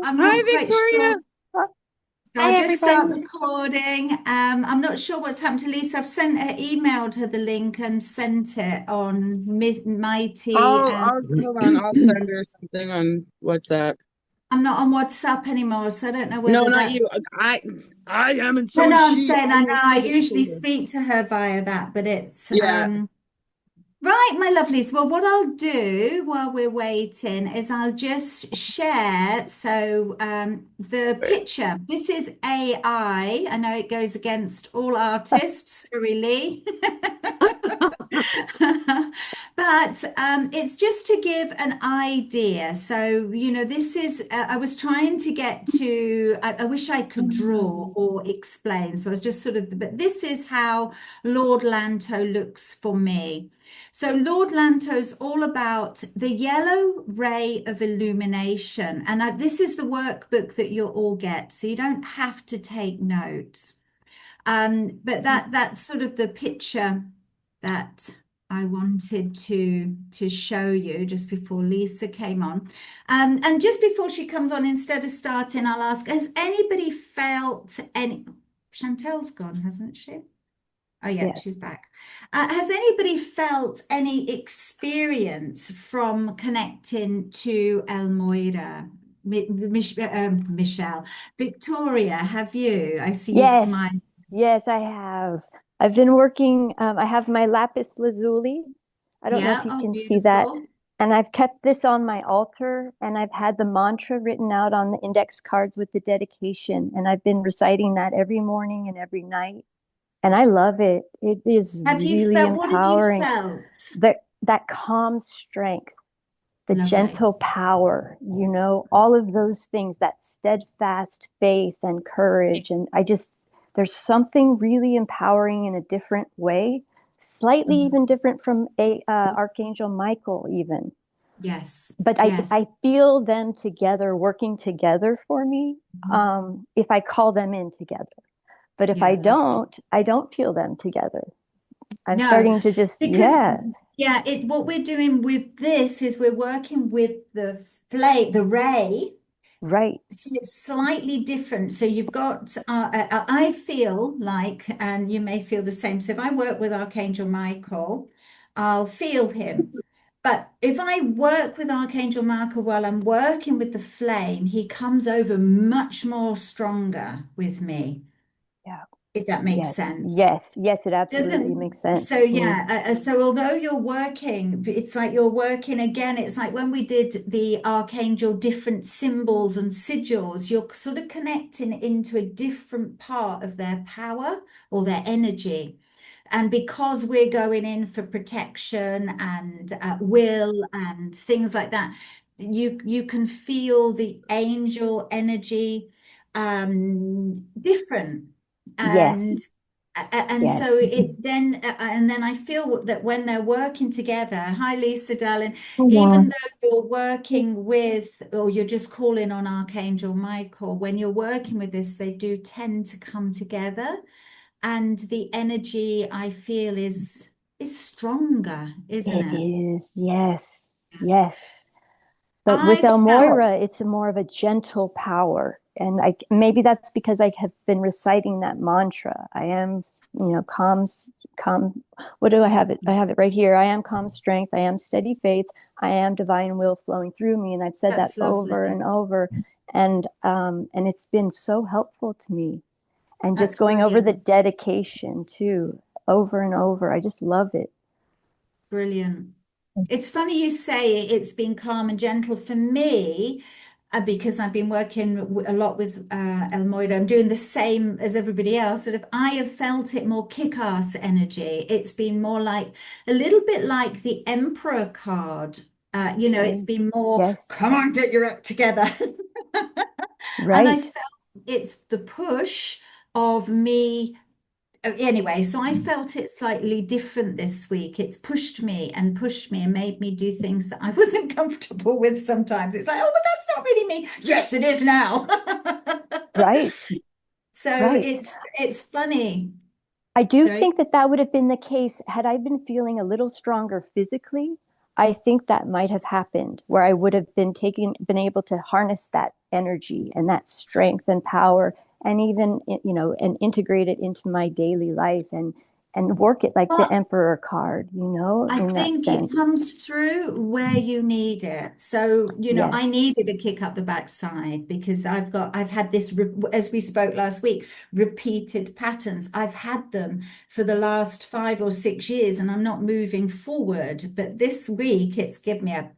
I'm Hi, not quite Victoria. sure. Hi, I'll just start everybody. recording. I'm not sure what's happened to Lisa. I've sent her, emailed her the link and sent it on Mighty, and I'll hold on. I'll send her something on WhatsApp. I'm not on WhatsApp anymore, so I don't know No, whether not you. that's. I am, and No, so is no, I'm she. saying I know Almost I identical. usually speak to her via that, but it's Yeah. right, my lovelies. Well, what I'll do while we're waiting is I'll just share. So, the picture, this is AI. I know it goes against all artists, sorry, Lee. But it's just to give an idea. So, this is, I was trying to get to, I wish I could draw or explain. So I was just sort of, but this is how Lord Lanto looks for me. So Lord Lanto's all about the yellow ray of illumination. And this is the workbook that you'll all get. So you don't have to take notes. But that's sort of the picture that I wanted to show you just before Lisa came on. And just before she comes on, instead of starting, I'll ask, has anybody felt any? Chantel's gone, hasn't she? Oh, yeah, she's Yes. back. Has anybody felt any experience from connecting to El Moira? Michelle, Victoria, have you? I see you Yes. smiling. Yes, I have. I've been working, I have my lapis lazuli. I don't know if Yeah, you oh, can see that. beautiful. And I've kept this on my altar, and I've had the mantra written out on the index cards with the dedication. And I've been reciting that every morning and every night. And I love it. It is Have you really felt, what have you empowering. felt? That calm strength, the Lovely. gentle power, all of those things, that steadfast faith and courage. And there's something really empowering in a different way, slightly Mhm. even different from Archangel Michael, even. Yes, But yes, I feel them together, working together for me, mhm. if I call them in together. But if Yeah, lovely. I don't feel them together. I'm No, starting to just, because yeah, yeah, what we're doing with this is we're working with the flame, the ray. right. So it's slightly different. So you've got, I feel like, and you may feel the same. So if I work with Archangel Michael, I'll feel him. But if I work with Archangel Michael while I'm working with the flame, he comes over much more stronger with me, Yeah. if that makes Yes. sense. Yes. Yes, it absolutely Doesn't makes sense. so yeah, so although you're working, it's like you're working again. It's like when we did the archangel different symbols and sigils, you're sort of connecting into a different part of their power or their energy. And because we're going in for protection and will and things like that, you can feel the angel energy different. And Yes. and so Yes. and then I feel that when they're working together, hi Lisa, darling, even Yeah. though you're working with, or you're just calling on Archangel Michael, when you're working with this, they do tend to come together, and the energy I feel is stronger, isn't It it? is. Yes. Yes. But with I felt Elmoira, it's a more of a gentle power. And maybe that's because I have been reciting that mantra. I am, calm, calm. What do I have it? I have it right here. I am calm strength. I am steady faith. I am divine will flowing through me. And I've said that that's over lovely. and over. And it's been so helpful to me. And just That's going over the brilliant. dedication too, over and over. I just love it. Brilliant. It's funny you say it's been calm and gentle for me, because I've been working a lot with El Moira. I'm doing the same as everybody else. That if I have felt it more kick-ass energy, it's been more like a little bit like the Emperor card. It's Okay. been more, Yes. come on, get your act together. And I Right. felt it's the push of me. Anyway, so I felt it slightly different this week. It's pushed me and made me do things that I wasn't comfortable with sometimes. It's like, oh, but that's not really me. Yes, it is now. Right. So Right. it's funny. I do Sorry. think that that would have been the case had I been feeling a little stronger physically. I think that might have happened where I would have been able to harness that energy and that strength and power and even, and integrate it into my daily life and work it like the Well, Emperor card, I in that think it sense. comes through where you need it. So, I Yes. needed a kick up the backside because I've had this, as we spoke last week, repeated patterns. I've had them for the last 5 or 6 years and I'm not moving forward. But this week, it's given me a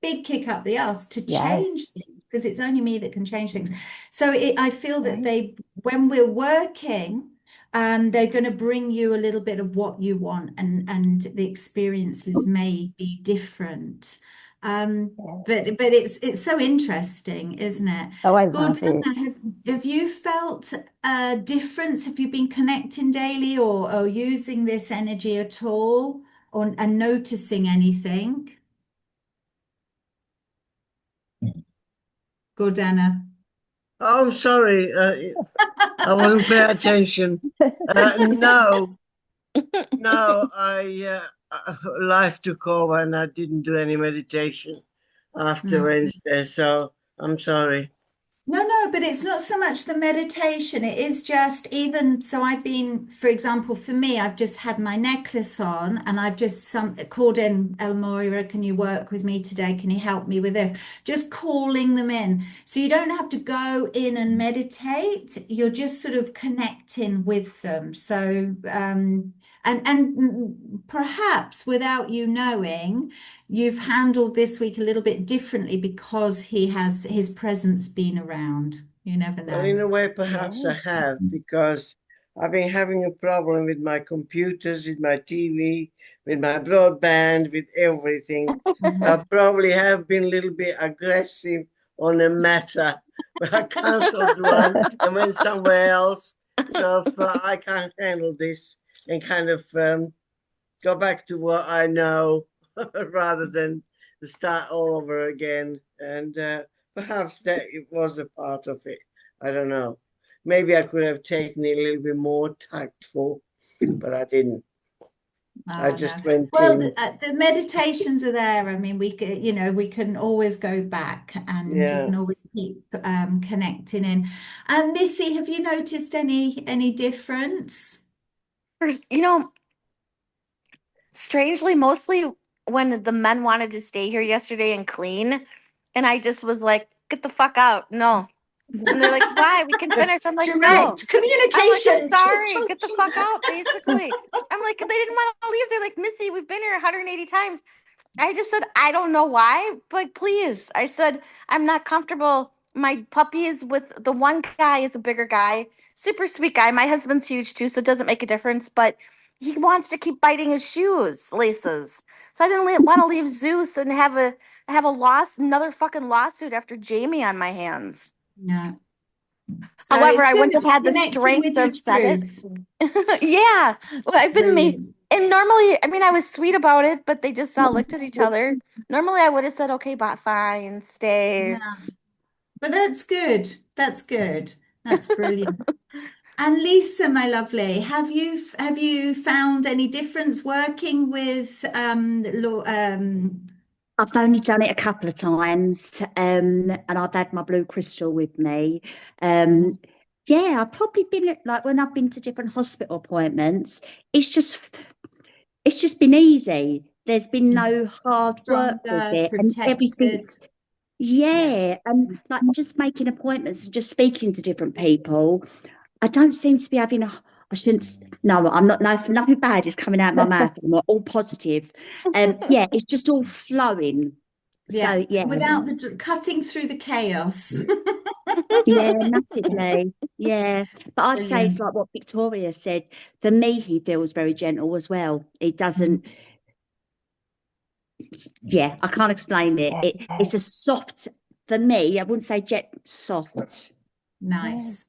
big kick up the ass to change Yes. things because it's only me that can change things. So I feel that Right. when we're working, they're going to bring you a little bit of what you want, and the experiences may be different. Yes. But it's so interesting, isn't it? Oh, I love it. Gordana, have you felt a difference? Have you been connecting daily or using this energy at all, or and noticing anything? Gordana. Oh, I'm sorry. I wasn't paying attention. No, no, life took over and I didn't do any meditation after No. Wednesday, so I'm sorry. No, but it's not so much the meditation. It is just even so I've been, for example, for me, I've just had my necklace on and I've just called in El Moira, can you work with me today? Can you help me with this? Just calling them in. So you don't have to go in and meditate. You're just sort of connecting with them. So and perhaps without you knowing, you've handled this week a little bit differently because he has his presence been around. You never Well, know. in a way, perhaps I Yes. have, because I've been having a problem with my computers, with my TV, with my broadband, with everything. Mhm. I probably have been a little bit aggressive on a matter, but I cancelled one and went somewhere else. So if I can't handle this and kind of go back to what I know rather than start all over again. And perhaps that it was a part of it. I don't know. Maybe I could have taken it a little bit more tactful, but I didn't. I Oh, no. just went Well, in. the meditations are there. I mean, we can always go back and you Yeah. can always keep connecting in. And Missy, have you noticed any difference? You know, strangely, mostly when the men wanted to stay here yesterday and clean, and I just was like, get the fuck out. No. And they're like, why? We can finish. I'm like, no. Direct I'm like, I'm communication. sorry. Get the fuck out, basically. I'm like, they didn't want to leave. They're like, Missy, we've been here 180 times. I just said, I don't know why, but please. I said, I'm not comfortable. My puppy is with the one guy is a bigger guy, super sweet guy. My husband's huge too, so it doesn't make a difference, but he wants to keep biting his shoes, laces. So I didn't want to leave Zeus and have another fucking lawsuit after Jamie on my hands. No. So However, it's I good wouldn't have had the connecting strength with to your have said it. truth. Yeah. Well, I've been me. Brilliant. And normally, I mean, I was sweet about it, but they just all looked at each other. Normally, I would have said, okay, but fine, stay. Yeah. But that's good. That's good. That's brilliant. And Lisa, my lovely, have you found any difference working with I've only done it a couple of times, and I've had my blue crystal with me. Um, yeah, I've probably been like when I've been to different hospital appointments, it's just it's just been easy. There's been no hard work with stronger, it, and protected? everything's Yeah. yeah, and like just making appointments and just speaking to different people. I don't seem to be having a. I shouldn't. No, I'm not. No, nothing bad is coming out my mouth. I'm all positive. Yeah, it's just all flowing. Yeah. So yeah, Without the cutting through the chaos. yeah, massively. Yeah, but I'd say it's Brilliant. like what Victoria said. For me, he feels very gentle as well. He Mm, doesn't. Yeah, I can't explain it. It's a Yes. soft. For me, I wouldn't say jet soft. Yes. nice.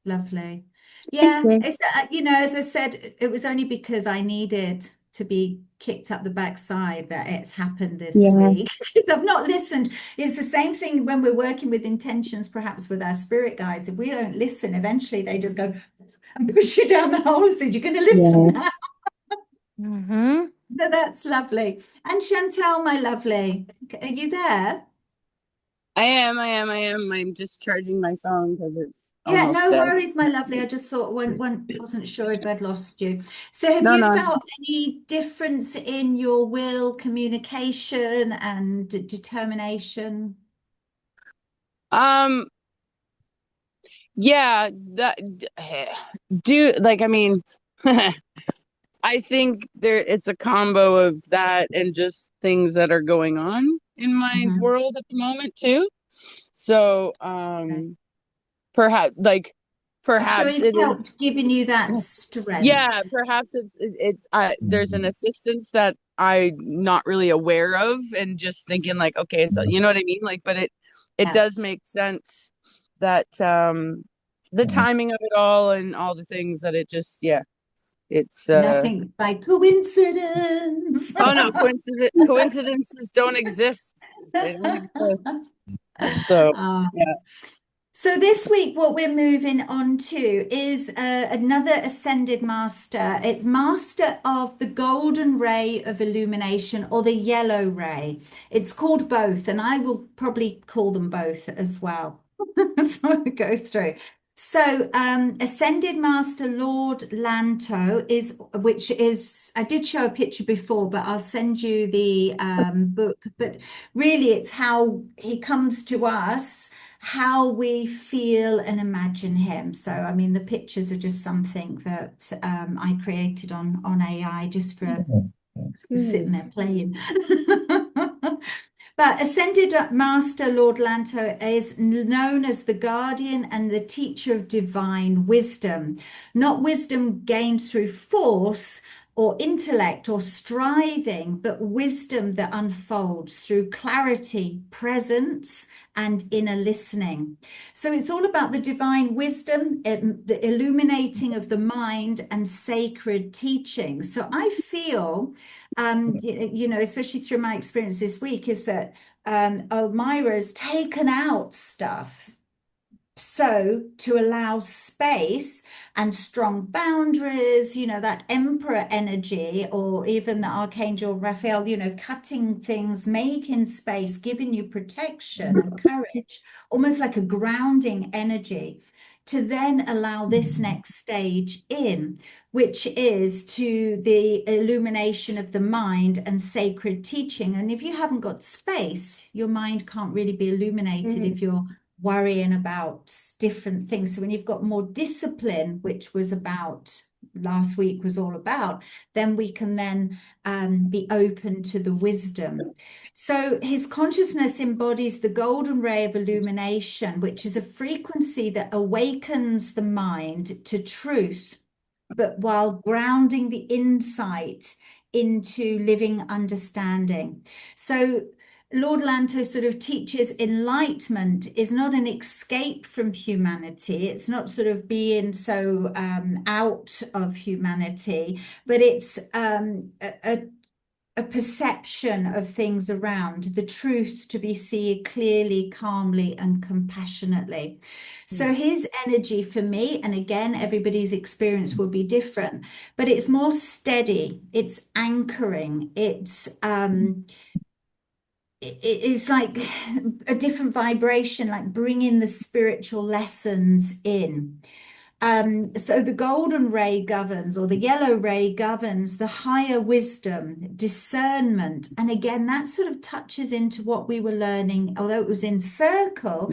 Lovely. Thank Yeah, you. it's as I said, it was only because I needed to be kicked up the backside that it's happened this Yeah, week. Because I've not listened. It's the same thing when we're working with intentions, perhaps with our spirit guides. If we don't listen, eventually they just go and push you down the hole and say, you're going to listen yeah, now. Mm-hmm. So That's lovely. And Chantal, my lovely, are you there? I am. I'm just charging my phone because it's Yeah, almost no dead. worries, my lovely. I just thought one wasn't sure if I'd lost you. So have No, you no. felt any difference in your will, communication, and determination? Um, yeah, that do like I mean, I think it's a combo of that and just things that are going on in my Mhm. world at the moment too. So, Okay. perhaps like I'm sure perhaps he's it is. helped giving you that strength. Yeah, perhaps it's there's an assistance that I'm not really aware of and just thinking like, okay, it's you know what I mean? Like, but it Yeah. does make sense that the timing of it all and all the things that it just yeah, it's Nothing by coincidence. oh no, coincidences don't exist. They don't exist. So, Ah. yeah. So this week, what we're moving on to is another ascended master. It's master of the golden ray of illumination or the yellow ray. It's called both, and I will probably call them both as well. So I'll go through. So, Ascended Master Lord Lanto is, which is, I did show a picture before, but I'll send you the book. But really, it's how he comes to us, how we feel and imagine him. So, I mean, the pictures are just something that I created on AI just for sitting there playing. But Ascended Master Lord Lanto is known as the guardian and the teacher of divine wisdom, not wisdom gained through force or intellect or striving, but wisdom that unfolds through clarity, presence, and inner listening. So it's all about the divine wisdom, the illuminating of the mind, and sacred teaching. So I feel you know, especially through my experience this week, is that Elmira's taken out stuff so to allow space and strong boundaries, you know, that emperor energy, or even the archangel Raphael, you know, cutting things, making space, giving you protection and courage, almost like a grounding energy, to then allow this next stage in, which is to the illumination of the mind and sacred teaching. And if you haven't got space, your mind can't really be illuminated if you're worrying about different things. So when you've got more discipline, which was about last week was all about, then we can then be open to the wisdom. So his consciousness embodies the golden ray of illumination, which is a frequency that awakens the mind to truth, but while grounding the insight into living understanding. So Lord Lanto sort of teaches enlightenment is not an escape from humanity. It's not sort of being so out of humanity, but it's a perception of things around, the truth to be seen clearly, calmly, and compassionately. So his energy for me, and again, everybody's experience will be different, but it's more steady, it's anchoring, it's like a different vibration, like bringing the spiritual lessons in. So the golden ray governs, or the yellow ray governs the higher wisdom, discernment. And again, that sort of touches into what we were learning, although it was in circle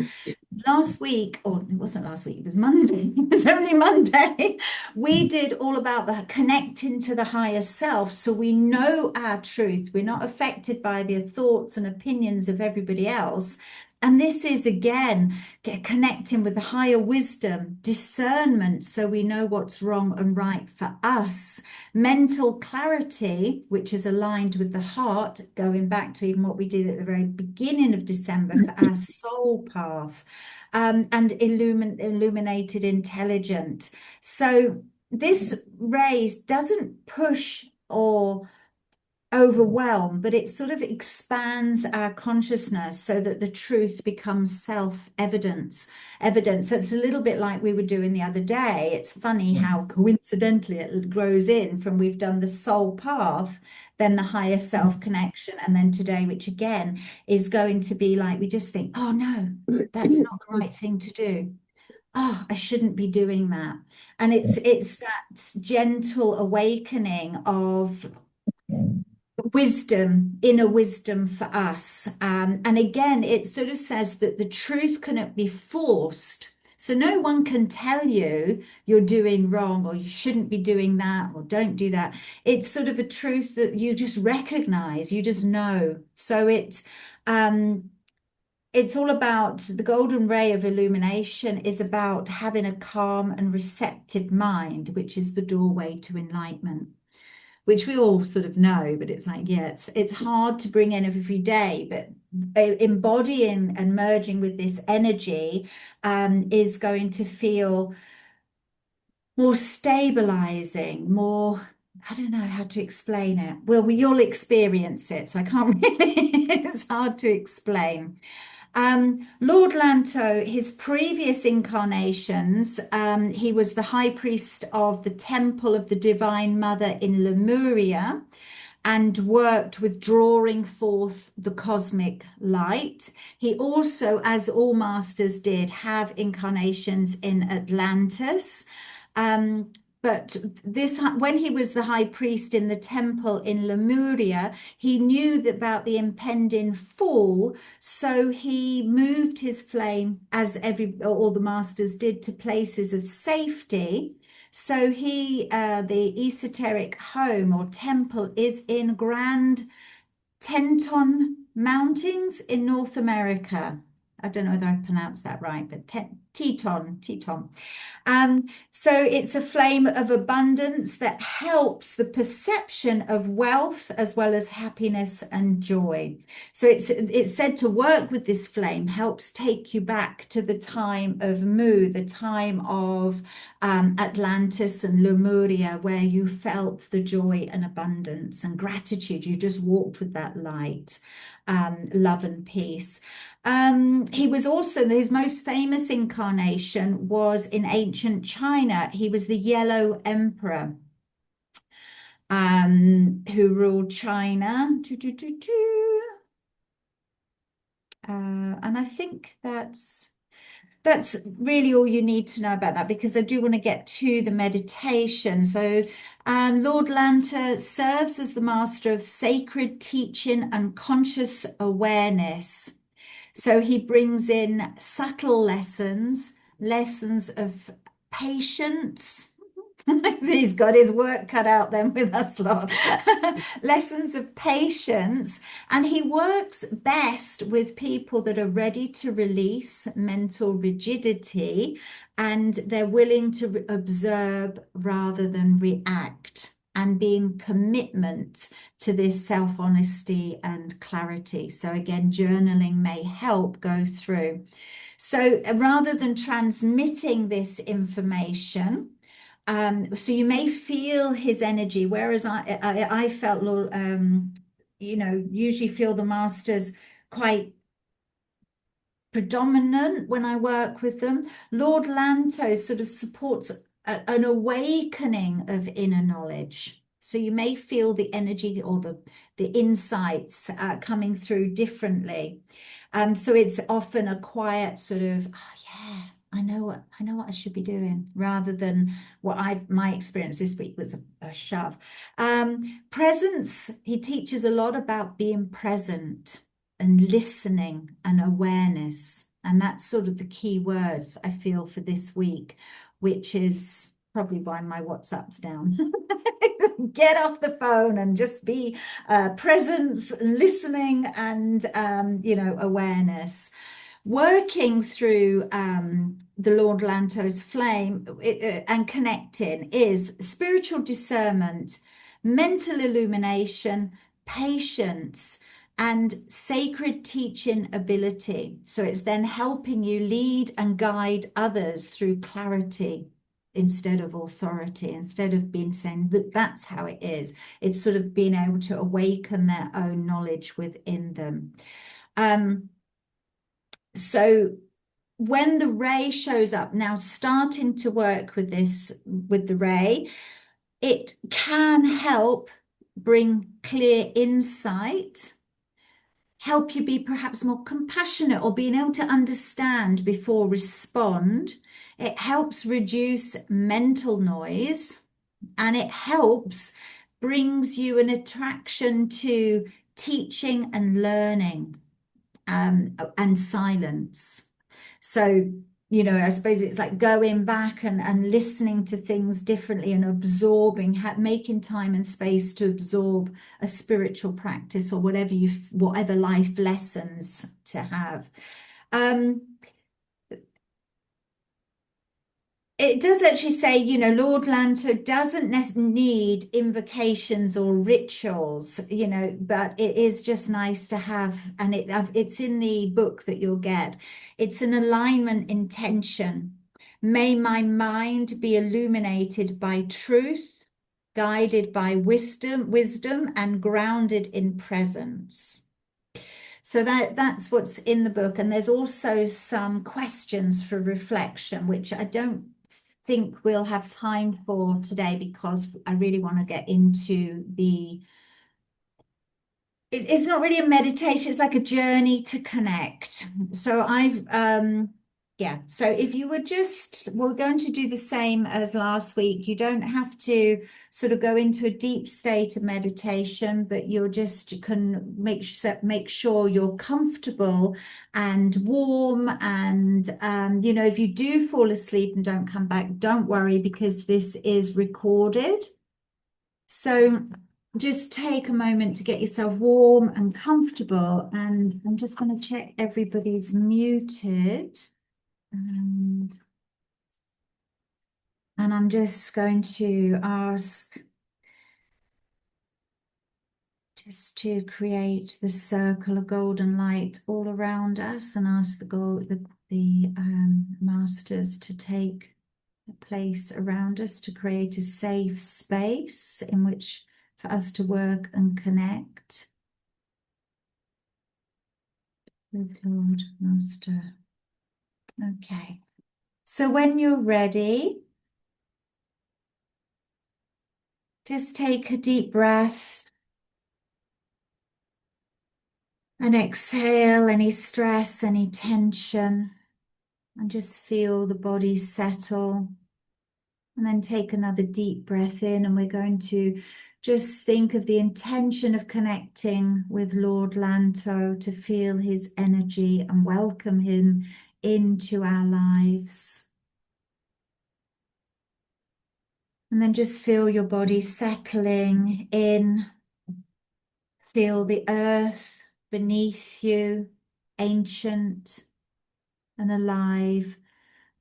last week, or it wasn't last week, it was Monday. It was only Monday. We did all about the connecting to the higher self. So we know our truth. We're not affected by the thoughts and opinions of everybody else. And this is again connecting with the higher wisdom, discernment, so we know what's wrong and right for us. Mental clarity, which is aligned with the heart, going back to even what we did at the very beginning of December for our soul path, and illuminated intelligent. So this race doesn't push or overwhelm, but it sort of expands our consciousness so that the truth becomes evidence. So it's a little bit like we were doing the other day. It's funny how coincidentally it grows in from we've done the soul path, then the higher self connection, and then today, which again is going to be like we just think, oh no, that's not the right thing to do. Oh, I shouldn't be doing that. And it's that gentle awakening of wisdom, inner wisdom for us. And again, it sort of says that the truth cannot be forced. So no one can tell you you're doing wrong or you shouldn't be doing that or don't do that. It's sort of a truth that you just recognize, you just know. So it's all about the golden ray of illumination is about having a calm and receptive mind, which is the doorway to enlightenment, which we all sort of know, but it's like, yeah, it's hard to bring in every day, but embodying and merging with this energy is going to feel more stabilizing, more, I don't know how to explain it. Well, we all experience it, so I can't really, it's hard to explain. Lord Lanto, his previous incarnations, he was the high priest of the Temple of the Divine Mother in Lemuria and worked with drawing forth the cosmic light. He also, as all masters did, have incarnations in Atlantis. But this, when he was the high priest in the temple in Lemuria, he knew about the impending fall, so he moved his flame, as all the masters did, to places of safety. So the esoteric home or temple is in Grand Teton Mountains in North America. I don't know whether I pronounced that right, but Teton. So it's a flame of abundance that helps the perception of wealth as well as happiness and joy. So it's said to work with this flame helps take you back to the time of Mu, the time of Atlantis and Lemuria, where you felt the joy and abundance and gratitude. You just walked with that light, love and peace. He was also, his most famous incarnation was in ancient China. He was the Yellow Emperor who ruled China. And I think that's really all you need to know about that, because I do want to get to the meditation. So Lord Lanta serves as the master of sacred teaching and conscious awareness. So he brings in subtle lessons of patience. He's got his work cut out then with us, Lord. Lessons of patience. And he works best with people that are ready to release mental rigidity and they're willing to observe rather than react, and being commitment to this self-honesty and clarity. So again, journaling may help go through. So rather than transmitting this information, so you may feel his energy, whereas I felt, usually feel the masters quite predominant when I work with them. Lord Lanto sort of supports an awakening of inner knowledge. So you may feel the energy or the insights coming through differently. So it's often a quiet sort of, oh, yeah, I know what I should be doing, rather than my experience this week was a shove. Presence, he teaches a lot about being present and listening and awareness. And that's sort of the key words I feel for this week, which is probably why my WhatsApp's down. Get off the phone and just be presence, listening, and awareness. Working through the Lord Lanto's flame and connecting is spiritual discernment, mental illumination, patience, and sacred teaching ability. So it's then helping you lead and guide others through clarity, instead of authority, instead of being saying that that's how it is. It's sort of being able to awaken their own knowledge within them. So when the ray shows up, now starting to work with this, with the ray, it can help bring clear insight, help you be perhaps more compassionate or being able to understand before respond. It helps reduce mental noise, and it helps brings you an attraction to teaching and learning, and silence. So, you know, I suppose it's like going back and listening to things differently and absorbing, making time and space to absorb a spiritual practice or whatever life lessons to have. It does actually say, you know, Lord Lanto doesn't need invocations or rituals, you know, but it is just nice to have, and it's in the book that you'll get. It's an alignment intention. May my mind be illuminated by truth, guided by wisdom, and grounded in presence. So that's what's in the book. And there's also some questions for reflection, which I don't think we'll have time for today because I really want to get into it's not really a meditation, it's like a journey to connect. So yeah, so if you were we're going to do the same as last week. You don't have to sort of go into a deep state of meditation, but you can make sure you're comfortable and warm. And, you know, if you do fall asleep and don't come back, don't worry, because this is recorded. So just take a moment to get yourself warm and comfortable. And I'm just going to check everybody's muted. And I'm just going to ask just to create the circle of golden light all around us, and ask the masters to take a place around us to create a safe space in which for us to work and connect with Lord Master. Okay. So when you're ready, just take a deep breath and exhale any stress, any tension, and just feel the body settle. And then take another deep breath in, and we're going to just think of the intention of connecting with Lord Lanto, to feel his energy and welcome him into our lives. And then just feel your body settling in. Feel the earth beneath you, ancient and alive,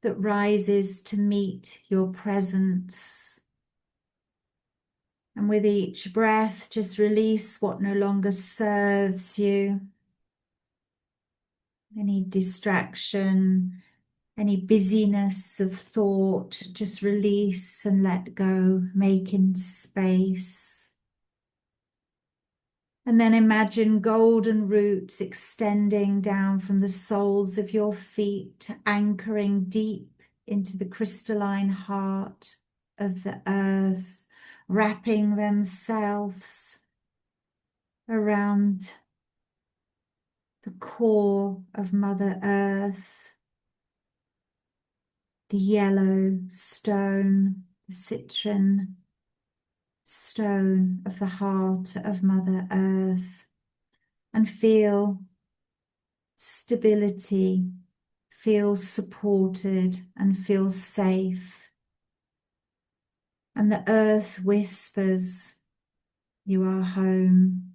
that rises to meet your presence. And with each breath, just release what no longer serves you. Any distraction, any busyness of thought, just release and let go, making space. And then imagine golden roots extending down from the soles of your feet, anchoring deep into the crystalline heart of the earth, wrapping themselves around the core of Mother Earth, the yellow stone, the citrine stone of the heart of Mother Earth, and feel stability, feel supported, and feel safe. And the earth whispers, you are home.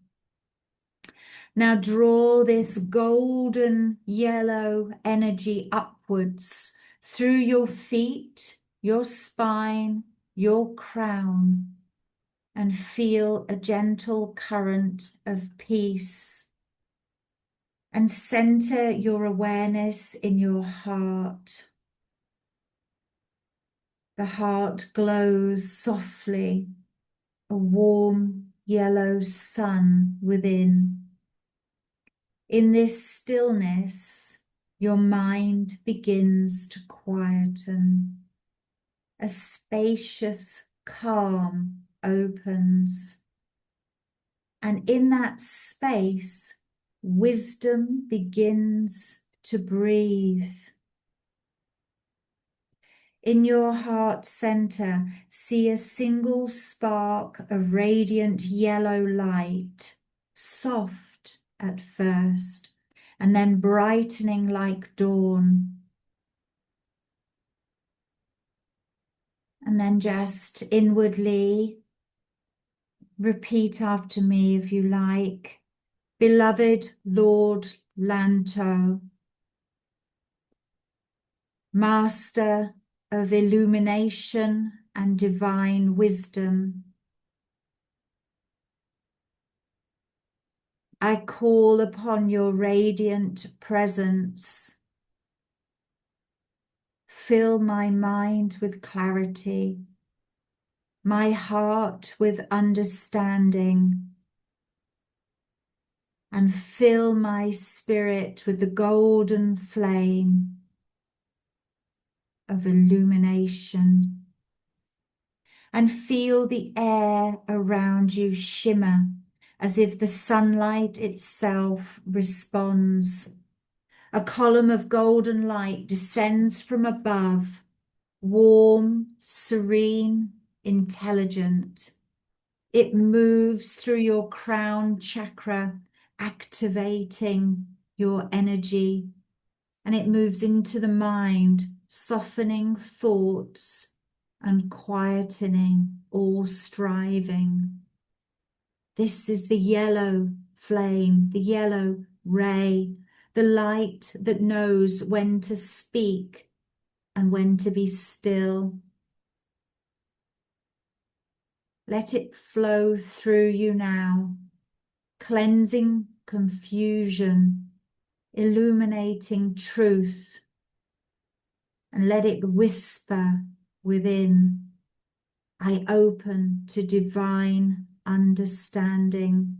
Now draw this golden yellow energy upwards through your feet, your spine, your crown, and feel a gentle current of peace. And center your awareness in your heart. The heart glows softly, a warm yellow sun within. In this stillness, your mind begins to quieten. A spacious calm opens. And in that space, wisdom begins to breathe. In your heart center, see a single spark of radiant yellow light, soft at first, and then brightening like dawn. And then just inwardly repeat after me if you like. Beloved Lord Lanto, Master of illumination and divine wisdom, I call upon your radiant presence. Fill my mind with clarity, my heart with understanding, and fill my spirit with the golden flame of illumination. And feel the air around you shimmer as if the sunlight itself responds. A column of golden light descends from above, warm, serene, intelligent. It moves through your crown chakra, activating your energy, and it moves into the mind, softening thoughts and quietening all striving. This is the yellow flame, the yellow ray, the light that knows when to speak and when to be still. Let it flow through you now, cleansing confusion, illuminating truth, and let it whisper within, I open to divine understanding.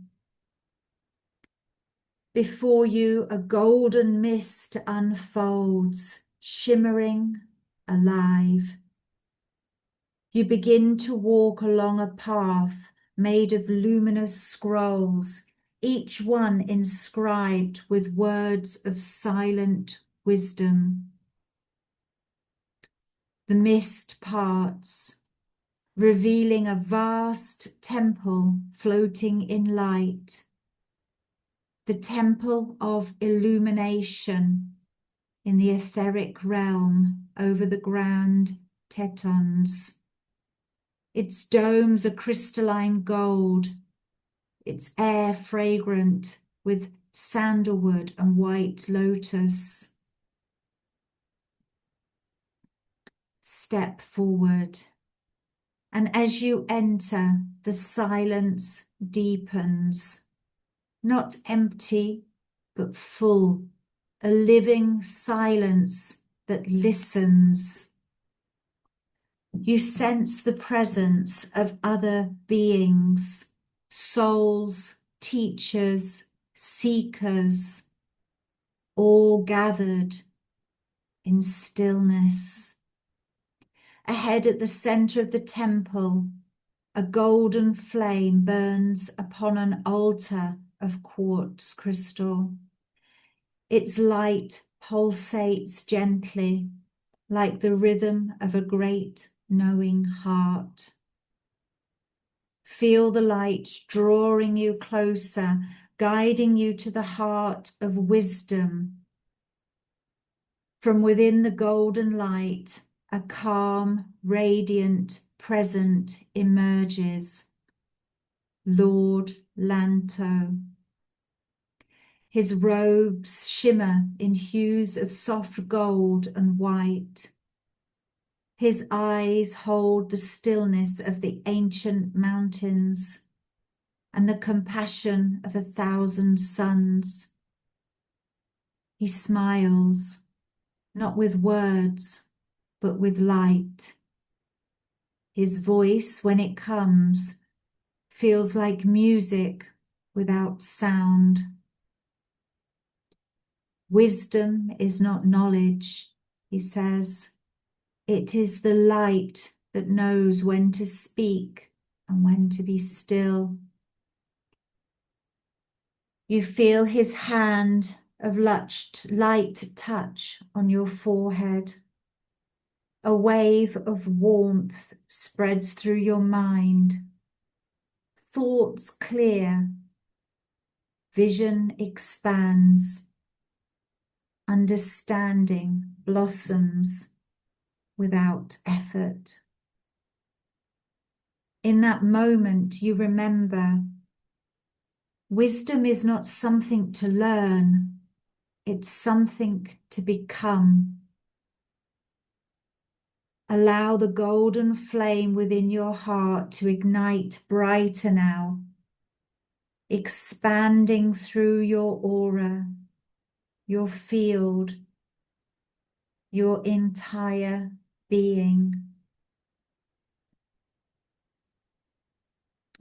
Before you, a golden mist unfolds, shimmering, alive. You begin to walk along a path made of luminous scrolls, each one inscribed with words of silent wisdom. The mist parts, revealing a vast temple floating in light, the temple of illumination in the etheric realm over the grand Tetons. Its domes are crystalline gold, its air fragrant with sandalwood and white lotus. Step forward, and as you enter, the silence deepens, not empty, but full, a living silence that listens. You sense the presence of other beings, souls, teachers, seekers, all gathered in stillness. Ahead at the center of the temple, a golden flame burns upon an altar of quartz crystal. Its light pulsates gently, like the rhythm of a great knowing heart. Feel the light drawing you closer, guiding you to the heart of wisdom. From within the golden light, a calm, radiant present emerges. Lord Lanto. His robes shimmer in hues of soft gold and white. His eyes hold the stillness of the ancient mountains and the compassion of 1,000 suns. He smiles, not with words, but with light. His voice, when it comes, feels like music without sound. Wisdom is not knowledge, he says. It is the light that knows when to speak and when to be still. You feel his hand of light touch on your forehead. A wave of warmth spreads through your mind. Thoughts clear. Vision expands. Understanding blossoms without effort. In that moment, you remember wisdom is not something to learn, it's something to become. Allow the golden flame within your heart to ignite brighter now, expanding through your aura, your field, your entire being.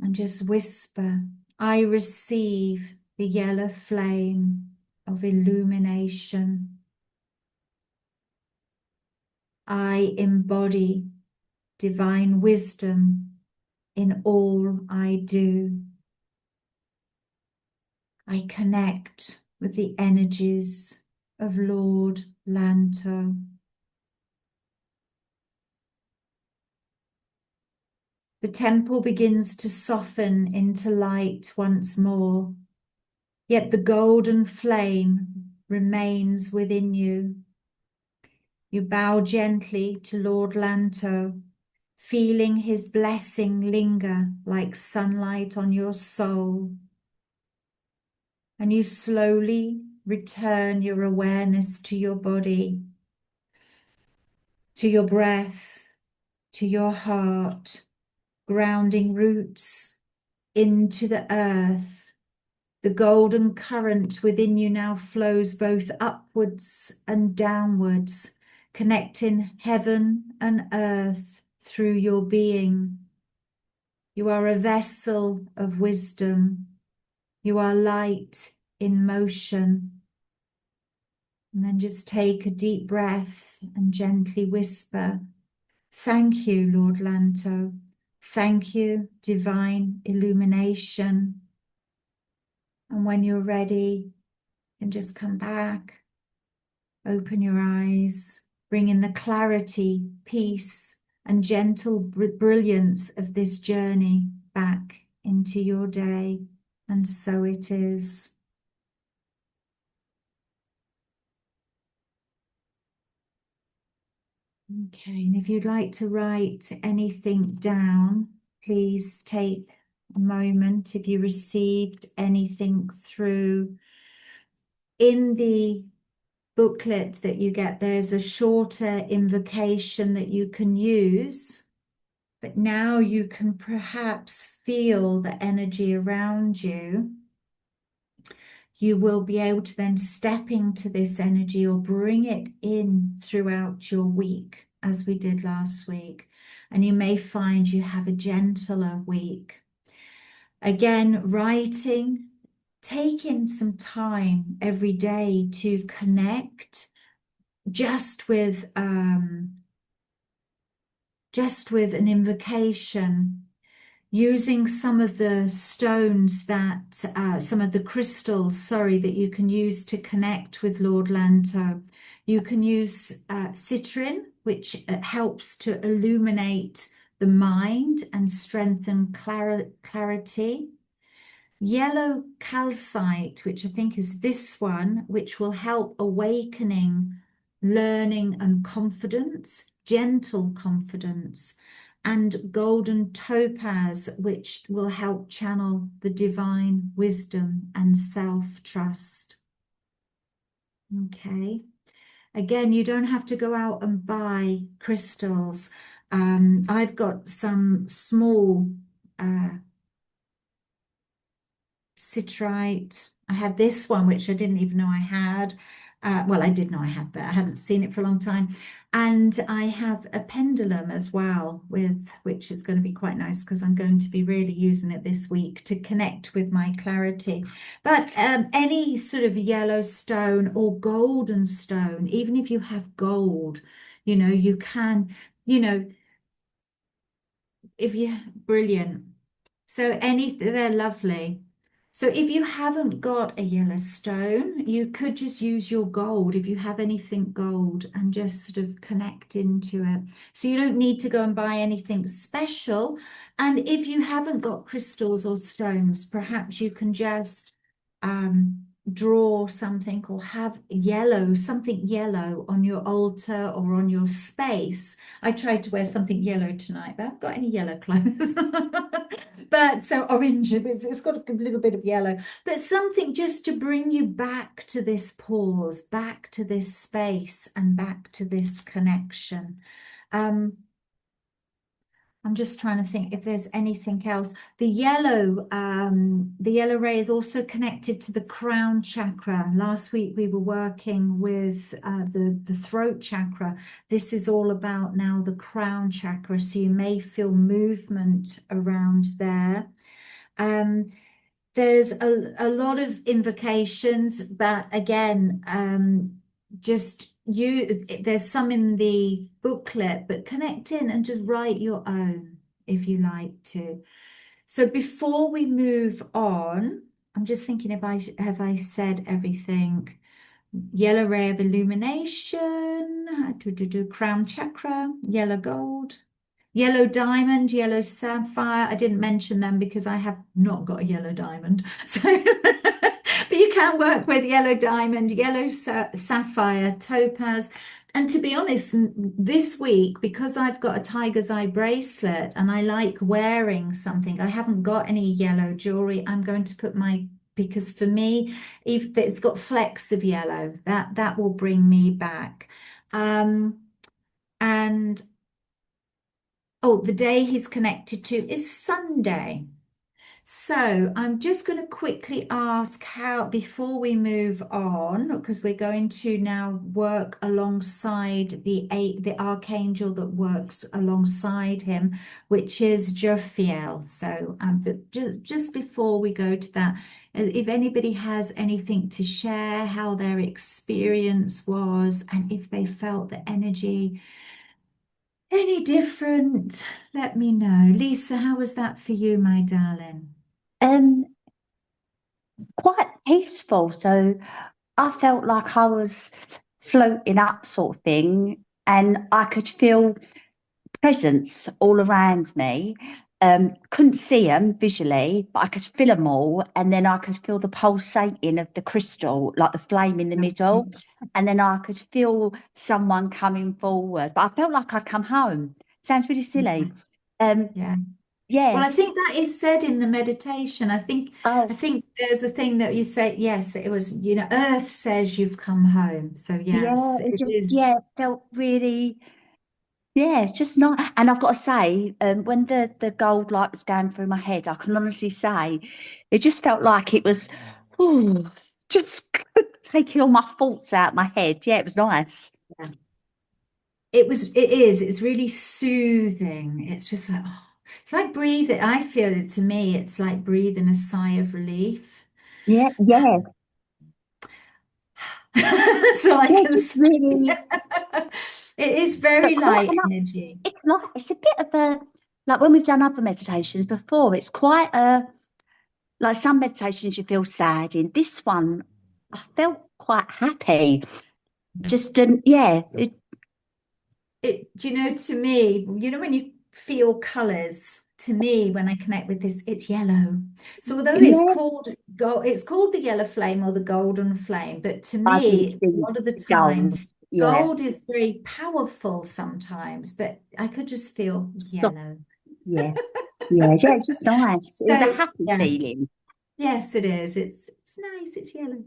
And just whisper, I receive the yellow flame of illumination. I embody divine wisdom in all I do. I connect with the energies of Lord Lanto. The temple begins to soften into light once more, yet the golden flame remains within you. You bow gently to Lord Lanto, feeling his blessing linger like sunlight on your soul. And you slowly return your awareness to your body, to your breath, to your heart, grounding roots into the earth. The golden current within you now flows both upwards and downwards, connecting heaven and earth through your being. You are a vessel of wisdom. You are light in motion. And then just take a deep breath and gently whisper, thank you, Lord Lanto. Thank you, divine illumination. And when you're ready, you can just come back, open your eyes, bring in the clarity, peace, and gentle brilliance of this journey back into your day. And so it is. Okay, and if you'd like to write anything down, please take a moment. If you received anything through in the booklet that you get, there's a shorter invocation that you can use, but now you can perhaps feel the energy around you. You will be able to then step into this energy or bring it in throughout your week, as we did last week. And you may find you have a gentler week. Again, writing, taking some time every day to connect just with an invocation, using some of the stones that, some of the crystals, sorry, that you can use to connect with Lord Lanto. You can use citrine, which helps to illuminate the mind and strengthen clarity. Yellow calcite, which I think is this one, which will help awakening, learning and confidence, gentle confidence, and golden topaz, which will help channel the divine wisdom and self-trust. Okay. Again, you don't have to go out and buy crystals. I've got some small citrite. I had this one, which I didn't even know I had. Well, I did know I had, but I hadn't seen it for a long time. And I have a pendulum as well, with which is going to be quite nice because I'm going to be really using it this week to connect with my clarity. But any sort of yellow stone or golden stone, even if you have gold, you can, you know, if you brilliant. So they're lovely. So if you haven't got a yellow stone, you could just use your gold if you have anything gold and just sort of connect into it. So you don't need to go and buy anything special. And if you haven't got crystals or stones, perhaps you can just draw something or have something yellow on your altar or on your space. I tried to wear something yellow tonight, but I haven't got any yellow clothes. But so orange, it's got a little bit of yellow, but something just to bring you back to this pause, back to this space, and back to this connection. I'm just trying to think if there's anything else. The yellow ray is also connected to the crown chakra. Last week we were working with the throat chakra. This is all about now the crown chakra. So you may feel movement around there. There's a lot of invocations, but again, there's some in the booklet, but connect in and just write your own if you like to. So before we move on, I'm just thinking if have I said everything? Yellow ray of illumination, crown chakra, yellow gold. Yellow diamond, yellow sapphire. I didn't mention them because I have not got a yellow diamond. So, but you can work with yellow diamond, yellow sapphire, topaz. And to be honest, this week, because I've got a tiger's eye bracelet and I like wearing something, I haven't got any yellow jewelry. I'm going to put because for me, if it's got flecks of yellow, that will bring me back. And oh, the day he's connected to is Sunday. So I'm just going to quickly ask before we move on, because we're going to now work alongside the archangel that works alongside him, which is Jophiel. So but just before we go to that, if anybody has anything to share, how their experience was, and if they felt the energy any different, let me know. Lisa, how was that for you, my darling? Um, quite peaceful. So I felt like I was floating up, sort of thing, and I could feel presence all around me. Couldn't see them visually, but I could feel them all, and then I could feel the pulsating of the crystal, like the flame in the middle, and then I could feel someone coming forward. But I felt like I'd come home. Sounds really silly. Yeah. Yeah. Well, I think that is said in the meditation. I think Oh, there's a thing that you say, yes, it was, Earth says you've come home. So yeah. yes, It it just, is. yeah, felt really. Yeah, it's just not. And I've got to say, when the gold light was going through my head, I can honestly say, it just felt like it was, oh, just taking all my thoughts out of my head. Yeah, it was nice. Yeah. It's really soothing. It's just like, oh, it's like breathing. I feel it to me, it's like breathing a sigh of relief. Yeah, yeah, That's all I yeah. can Just say. really, It is but very quite light enough. energy. It's like it's a bit of a like when we've done other meditations before. It's quite a like some meditations you feel sad in. This one, I felt quite happy. Just didn't. Yeah, To me, when you feel colors, to me, when I connect with this, it's yellow. So although it's yeah. called gold, it's called the yellow flame or the golden flame, but to I didn't me, a see lot of the the time, gold. Yeah. gold is very powerful sometimes, but I could just feel So, yellow. yeah, yeah, yeah, it's just nice. It was a So happy yeah, feeling. yes, it is. It's nice. It's yellow.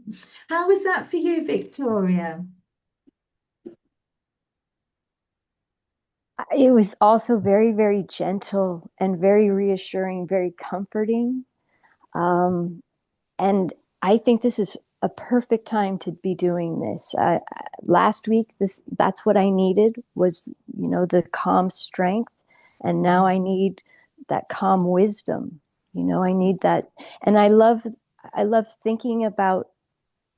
How was that for you, Victoria? It was also very, very gentle and very reassuring, very comforting. And I think this is a perfect time to be doing this. Last week, that's what I needed was, the calm strength. And now I need that calm wisdom. I need that. And I love thinking about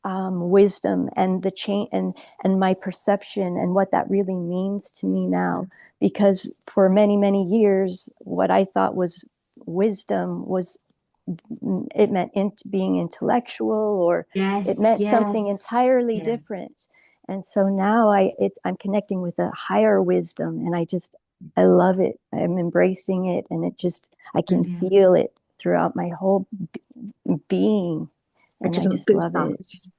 wisdom and the change and my perception and what that really means to me now. Because for many, many years, what I thought was wisdom was it meant being intellectual, or it Yes, meant something yes. entirely Yeah, different. And so now I'm connecting with a higher wisdom, and I love it. I'm embracing it, and I can brilliant. feel it throughout my whole being, I and I just got just love it. goosebumps.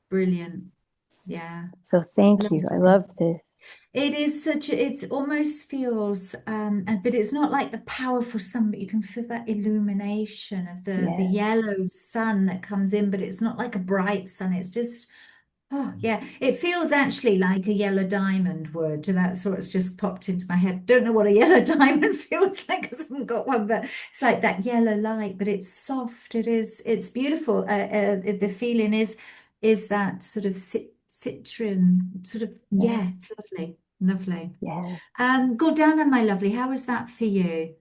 Brilliant. Yeah. So thank you. I Lovely. love this. It is it almost feels, but it's not like the powerful sun, but you can feel that illumination of the Yes. yellow sun that comes in, but it's not like a bright sun. It's just, oh yeah, it feels actually like a yellow diamond would. That's what's just popped into my head. Don't know what a yellow diamond feels like because I haven't got one, but it's like that yellow light, but it's soft. It's beautiful. The feeling is that sort of citron, sort of, Yes. yeah, it's lovely. Lovely. Yes. Gordana, my lovely, how was that for you?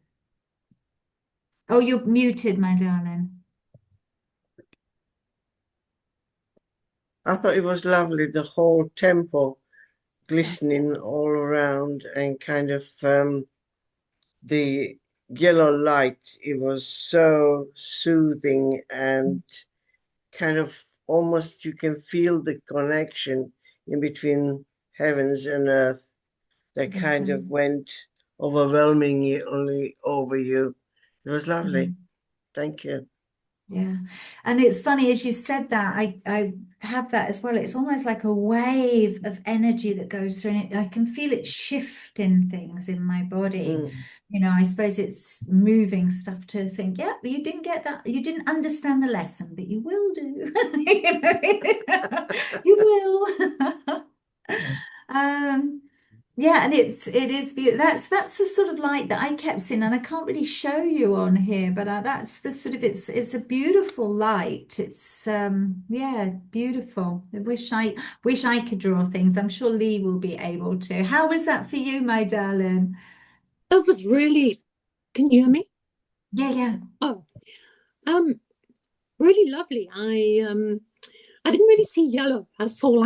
Oh, you're muted, my darling. I thought it was lovely, the whole temple glistening all around and kind of the yellow light. It was so soothing and kind of almost you can feel the connection in between heavens and earth that kind of Lovely. went overwhelmingly over you. It was lovely. Mhm. Thank you. Yeah. And it's funny, as you said that, I have that as well. It's almost like a wave of energy that goes through, and I can feel it shifting things in my body. Mm. I suppose it's moving stuff to think, yeah, you didn't get that, you didn't understand the lesson, but you will do. You will. Um, yeah, and it is beautiful. That's the sort of light that I kept seeing, and I can't really show you on here, but that's the sort of it's a beautiful light. It's yeah, beautiful. I wish I could draw things. I'm sure Lee will be able to. How was that for you, my darling? That was really, can you hear me? Yeah, yeah. Oh, really lovely. I didn't really see yellow. I saw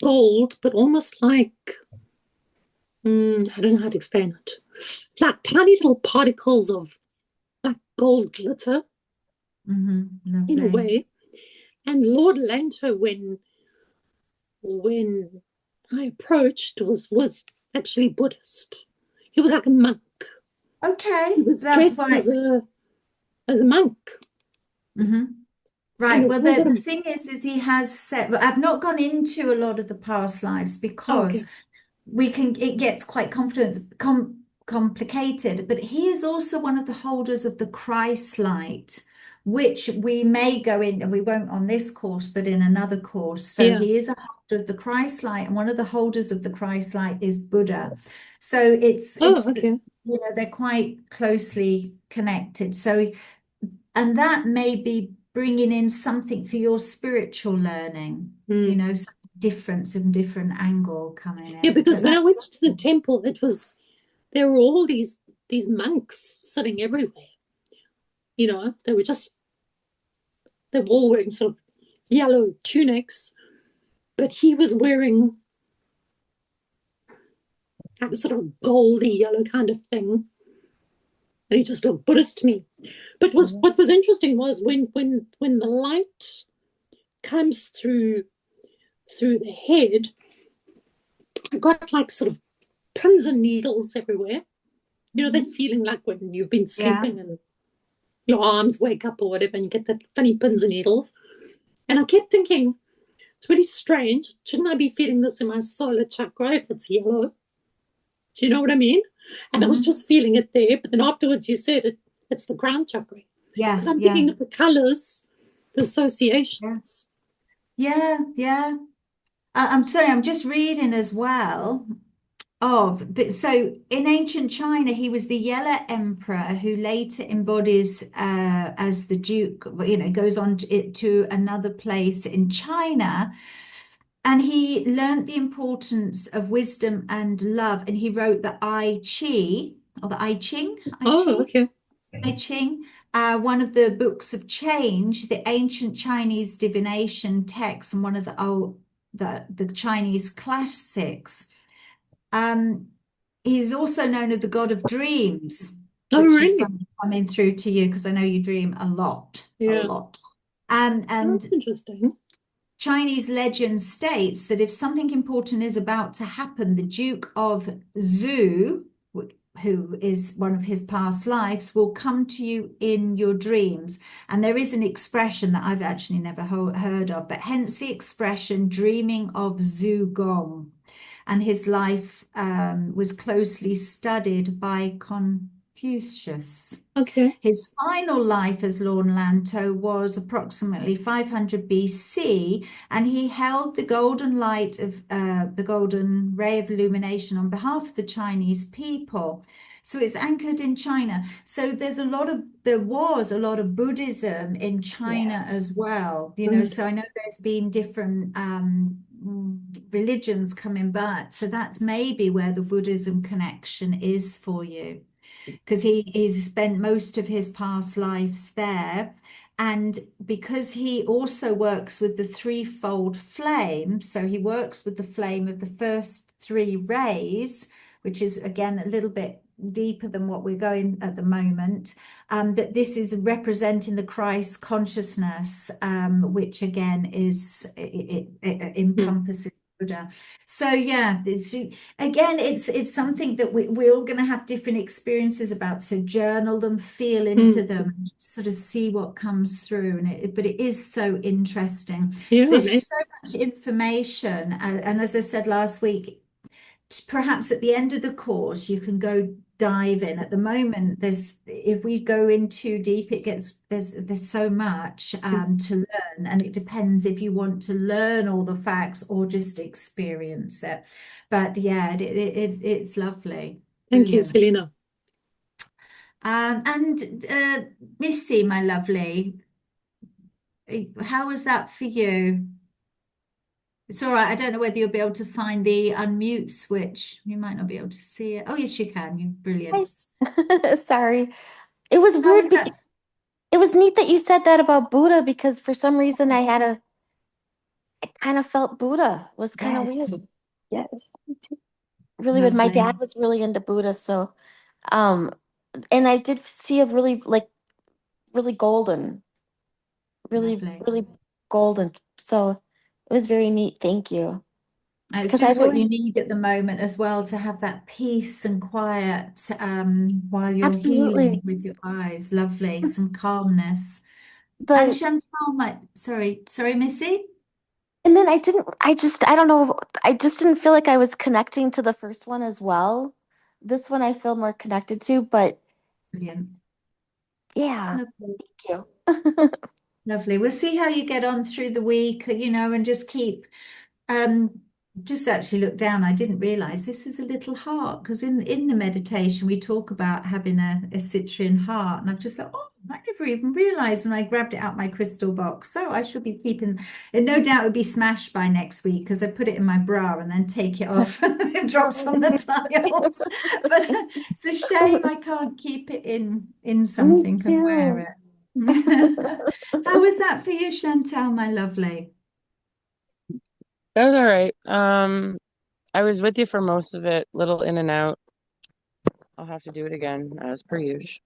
gold, but almost like I don't know how to explain it. Like tiny little particles of like gold glitter in a Lovely. way. And Lord Lanto, when I approached, was actually Buddhist. He was like a monk. Okay. He was That dressed right. as a monk. hmm And Right. it Well, was the thing is he has said, but I've not gone into a lot of the past lives oh, because okay. it gets quite complicated, but he is also one of the holders of the Christ light, which we may go in, and we won't on this course, but in another course. So Yeah. he is a holder of the Christ light, and one of the holders of the Christ light is Buddha. So Oh, okay. they're quite closely connected. So, and that may be bringing in something for your spiritual learning, Mm. something different, some different angle coming Yeah, in. because But when I that's went to the temple, there were all these monks sitting everywhere. They were all wearing sort of yellow tunics, but he was wearing like a sort of goldy yellow kind of thing. And he just looked Buddhist to me. But what was interesting was when the light comes through the head, I got like sort of pins and needles everywhere. That feeling like when you've been yeah. sleeping and your arms wake up or whatever, and you get that funny pins and needles. And I kept thinking, it's really strange. Shouldn't I be feeling this in my solar chakra if it's yellow? Do you know what I mean? And I was just feeling it there. But then afterwards you said it's the crown chakra. Yeah, Because I'm yeah, picking up the colors, the associations. yeah. I'm sorry, I'm just reading as well. but so in ancient China, he was the Yellow Emperor who later embodies as the Duke, goes on to another place in China. And he learned the importance of wisdom and love, and he wrote the I Chi, or the I Ching, Oh, okay. I Ching, one of the books of change, the ancient Chinese divination text, and one of the Chinese classics. He's also known as the god of dreams, Oh, which is really? coming through to you because I know you dream a lot, a Yeah. lot. And That's interesting. Chinese legend states that if something important is about to happen, the Duke of Zhou, who is one of his past lives, will come to you in your dreams. And there is an expression that I've actually never heard of, but hence the expression dreaming of Zhu Gong. And his life was closely studied by Confucius. Okay. His final life as Lord Lanto was approximately 500 BC, and he held the golden light of the golden ray of illumination on behalf of the Chinese people. So it's anchored in China. So there was a lot of Buddhism in China as well, Right. so I know there's been different religions coming back. So that's maybe where the Buddhism connection is for you, because he's spent most of his past lives there. And because he also works with the threefold flame, so he works with the flame of the first three rays, which is again a little bit deeper than what we're going at the moment. But this is representing the Christ consciousness, which again it encompasses Buddha. So yeah, it's something that we're all going to have different experiences about. So journal them, feel into them, sort of see what comes through. But it is so interesting. Yeah, There's so much information, and as I said last week, perhaps at the end of the course you can go dive in. At the moment, if we go in too deep, there's so much to learn, and it depends if you want to learn all the facts or just experience it. But yeah, it's lovely. Thank you, Brilliant. Selena. And Missy, my lovely, how was that for you? It's all right. I don't know whether you'll be able to find the unmute switch. You might not be able to see it. Oh, yes, you can. You're brilliant. Nice. Sorry. It was How weird was that? it was neat that you said that about Buddha, because for some reason I kind of felt Buddha was kind of Yes, weird. Yes. Really weird. My lovely. dad was really into Buddha, so um and I did see a really golden, Lovely. really golden. So it was very neat. Thank you. It's Because I just what really you need at the moment as well, to have that peace and quiet while you're healing absolutely with your eyes. Lovely, some calmness. And the Chantal, sorry, Missy? and then I don't know, I just didn't feel like I was connecting to the first one as well. This one I feel more connected to, but Brilliant. yeah, Lovely. thank you. Lovely. We'll see how you get on through the week, and just keep just actually look down. I didn't realize this is a little heart, because in the meditation we talk about having a citrine heart, and I've just thought, oh, I never even realized when I grabbed it out my crystal box. So I should be keeping it. No doubt it would be smashed by next week, because I put it in my bra and then take it off and it drops on the tiles. But it's a shame I can't keep it in Me something and too. wear it. How was that for you, Chantal, my lovely? That was all right. I was with you for most of it, little in and out. I'll have to do it again as per usual.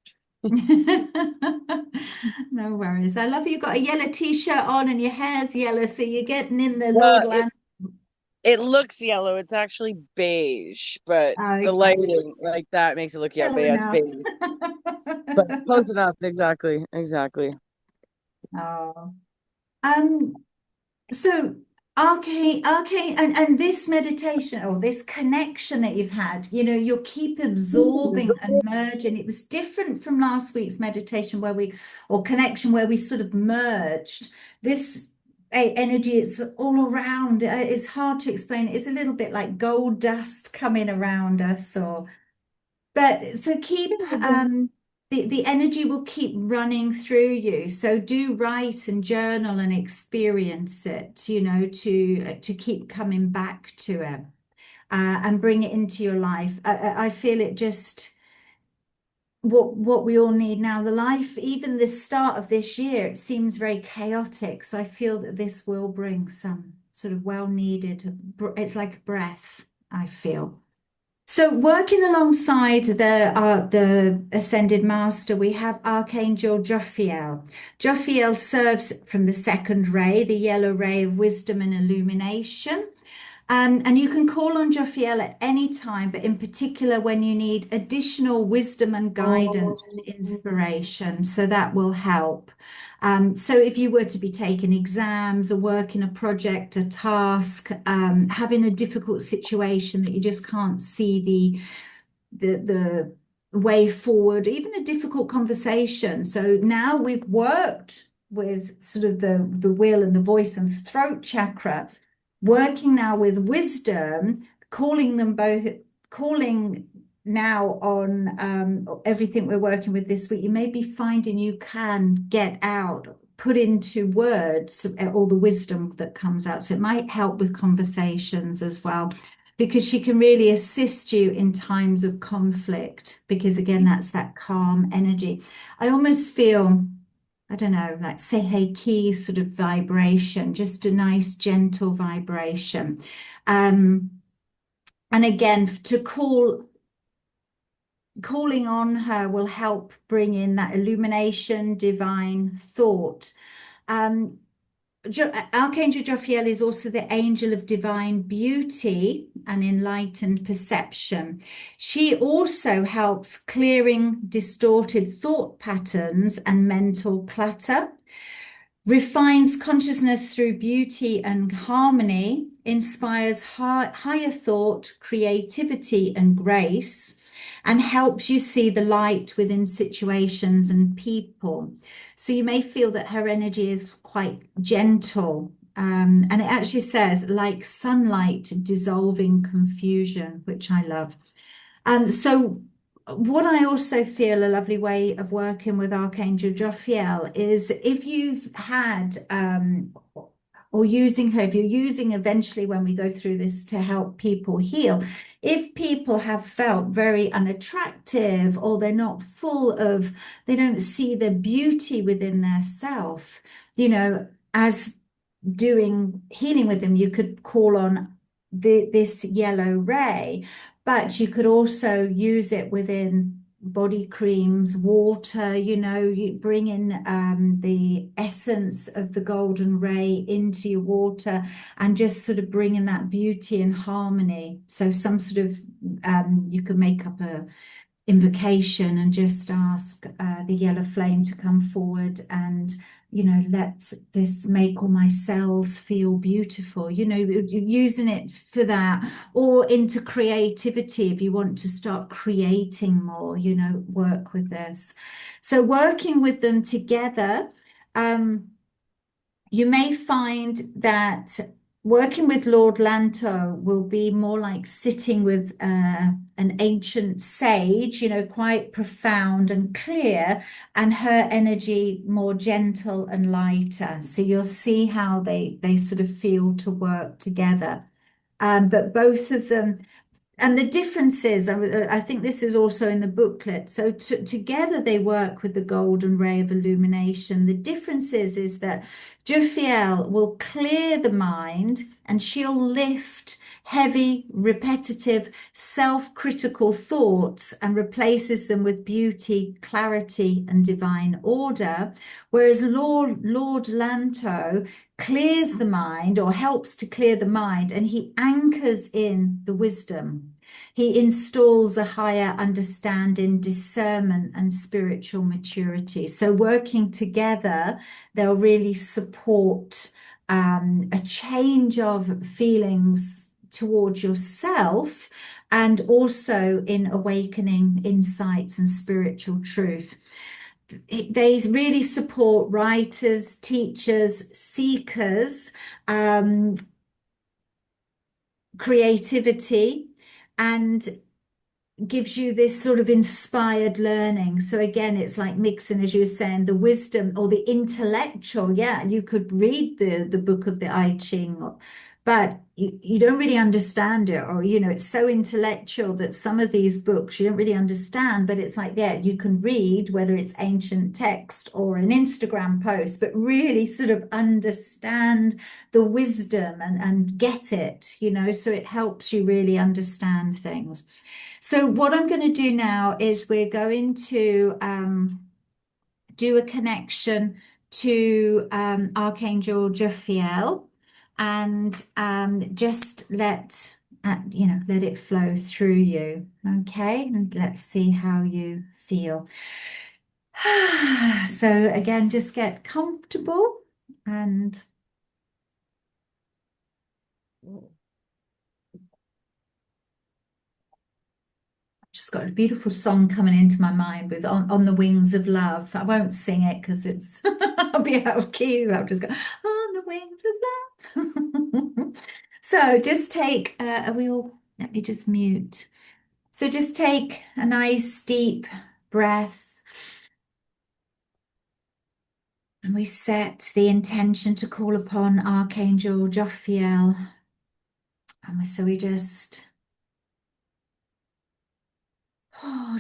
No worries. I love you got a yellow t-shirt on and your hair's yellow, so you're getting in the Well, Lord Land. it looks yellow. It's actually beige, but Oh, the okay. lighting like that makes it look yellow. Yellow But yeah, it's enough. beige. But close enough. Exactly. Exactly. Oh. So arcane, and this meditation or this connection that you've had, you'll keep absorbing and merging. It was different from last week's meditation or connection where we sort of merged. This energy. It's all around. It's hard to explain. It's a little bit like gold dust coming around us, or but so keep the energy will keep running through you. So do write and journal and experience it, you know, to keep coming back to it and bring it into your life. I feel it just what we all need now. The life, even the start of this year, it seems very chaotic. So I feel that this will bring some sort of well needed, it's like a breath, I feel. So working alongside the ascended master, we have Archangel Jophiel. Jophiel serves from the second ray, the yellow ray of wisdom and illumination. And you can call on Jophiel at any time, but in particular when you need additional wisdom and guidance and inspiration. So that will help. So if you were to be taking exams or working a project, a task, having a difficult situation that you just can't see the way forward, even a difficult conversation. So now we've worked with sort of the will and the voice and throat chakra, working now with wisdom, calling them both, calling now on everything we're working with this week. You may be finding you can get out, put into words all the wisdom that comes out. So it might help with conversations as well, because she can really assist you in times of conflict, because again, that's that calm energy. I almost feel, I don't know, like Seihei sort of vibration, just a nice gentle vibration. And again, to calling on her will help bring in that illumination, divine thought. Archangel Jophiel is also the angel of divine beauty and enlightened perception. She also helps clearing distorted thought patterns and mental clutter, refines consciousness through beauty and harmony, inspires higher thought, creativity, and grace, and helps you see the light within situations and people. So you may feel that her energy is quite gentle. And it actually says, like sunlight dissolving confusion, which I love. So what I also feel a lovely way of working with Archangel Jophiel is if you've had or using her, if you're using eventually when we go through this to help people heal, if people have felt very unattractive or they're not full of, they don't see the beauty within their self, you know, as doing healing with them, you could call on this yellow ray, but you could also use it within body creams, water, you know, you bring in the essence of the golden ray into your water and just sort of bring in that beauty and harmony. So some sort of, you could make up a invocation and just ask the yellow flame to come forward and, you know, let this make all my cells feel beautiful, you know, using it for that, or into creativity if you want to start creating more, you know, work with this. So working with them together, you may find that working with Lord Lanto will be more like sitting with an ancient sage, you know, quite profound and clear, and her energy more gentle and lighter. So you'll see how they sort of feel to work together. But both of them, and the differences, I think this is also in the booklet. So together they work with the golden ray of illumination. The difference is that Jophiel will clear the mind and she'll lift heavy, repetitive, self-critical thoughts and replaces them with beauty, clarity, and divine order. Whereas Lord Lanto clears the mind or helps to clear the mind, and he anchors in the wisdom. He installs a higher understanding, discernment, and spiritual maturity. So working together, they'll really support a change of feelings towards yourself, and also in awakening insights and spiritual truth. they really support writers, teachers, seekers, creativity, and gives you this sort of inspired learning. So again, it's like mixing, as you were saying, the wisdom or the intellectual. Yeah, you could read the book of the I Ching, but you don't really understand it, or it's so intellectual that some of these books you don't really understand. But it's like, yeah, you can read whether it's ancient text or an Instagram post, but really sort of understand the wisdom and get it, so it helps you really understand things. So what I'm going to do now is we're going to do a connection to Archangel Jophiel, and just let let it flow through you. Okay, and let's see how you feel. So again, just get comfortable and just got a beautiful song coming into my mind with on the Wings of Love. I won't sing it because it's I'll be out of key. I'll just go on the wings of love. So just take let me just mute. So just take a nice deep breath, and we set the intention to call upon Archangel Jophiel. And so we just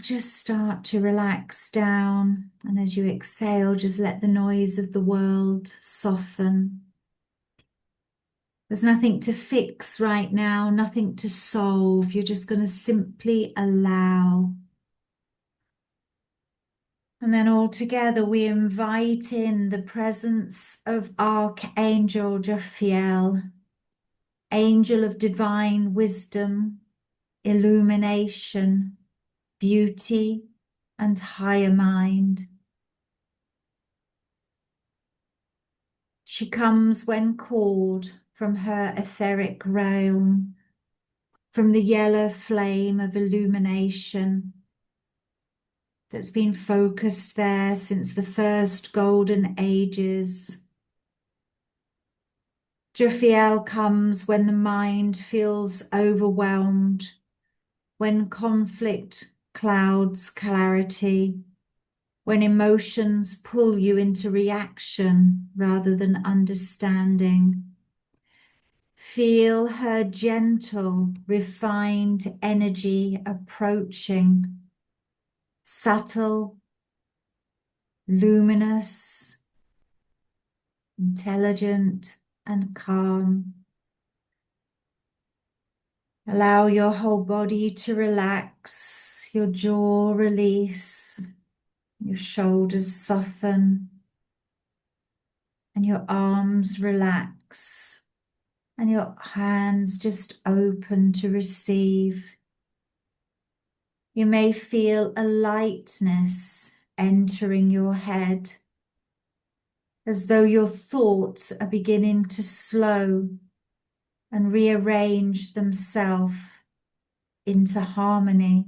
just start to relax down. And as you exhale, just let the noise of the world soften. There's nothing to fix right now, nothing to solve. You're just going to simply allow. And then all together, we invite in the presence of Archangel Jophiel, angel of divine wisdom, illumination, beauty, and higher mind. She comes when called from her etheric realm, from the yellow flame of illumination that's been focused there since the first golden ages. Jophiel comes when the mind feels overwhelmed, when conflict clouds clarity, when emotions pull you into reaction rather than understanding. Feel her gentle, refined energy approaching, subtle, luminous, intelligent, and calm. Allow your whole body to relax, your jaw release, your shoulders soften, and your arms relax, and your hands just open to receive. You may feel a lightness entering your head, as though your thoughts are beginning to slow and rearrange themselves into harmony.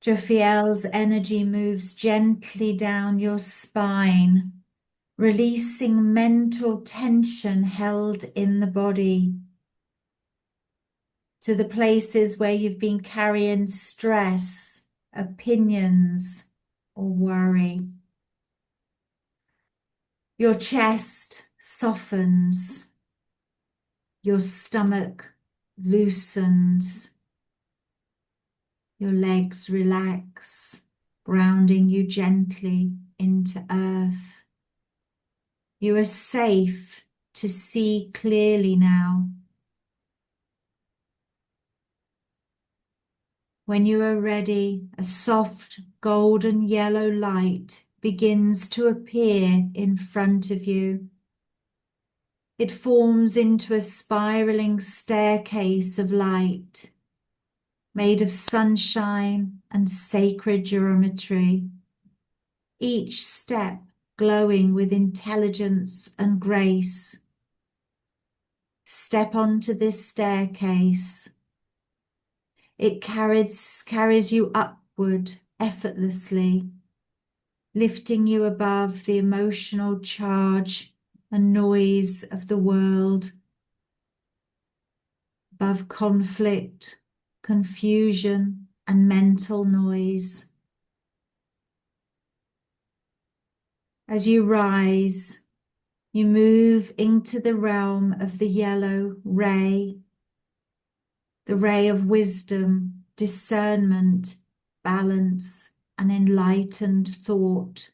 Jophiel's energy moves gently down your spine, releasing mental tension held in the body, to the places where you've been carrying stress, opinions, or worry. Your chest softens, your stomach loosens, your legs relax, grounding you gently into earth. You are safe to see clearly now. When you are ready, a soft golden yellow light begins to appear in front of you. It forms into a spiraling staircase of light, made of sunshine and sacred geometry, each step glowing with intelligence and grace. Step onto this staircase. It carries you upward effortlessly, lifting you above the emotional charge and noise of the world, above conflict, confusion, and mental noise. As you rise, you move into the realm of the yellow ray, the ray of wisdom, discernment, balance, and enlightened thought.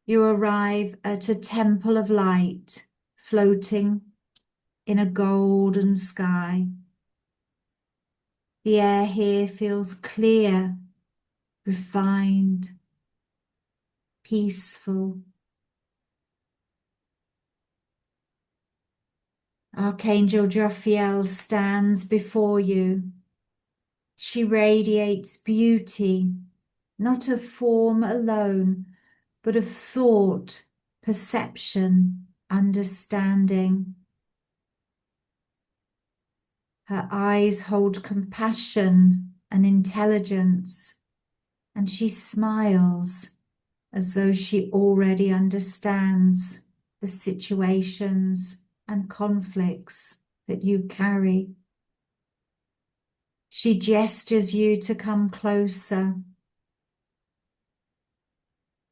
You arrive at a temple of light, floating in a golden sky. The air here feels clear, refined, peaceful. Archangel Jophiel stands before you. She radiates beauty, not of form alone, but of thought, perception, understanding. Her eyes hold compassion and intelligence, and she smiles as though she already understands the situations and conflicts that you carry. She gestures you to come closer,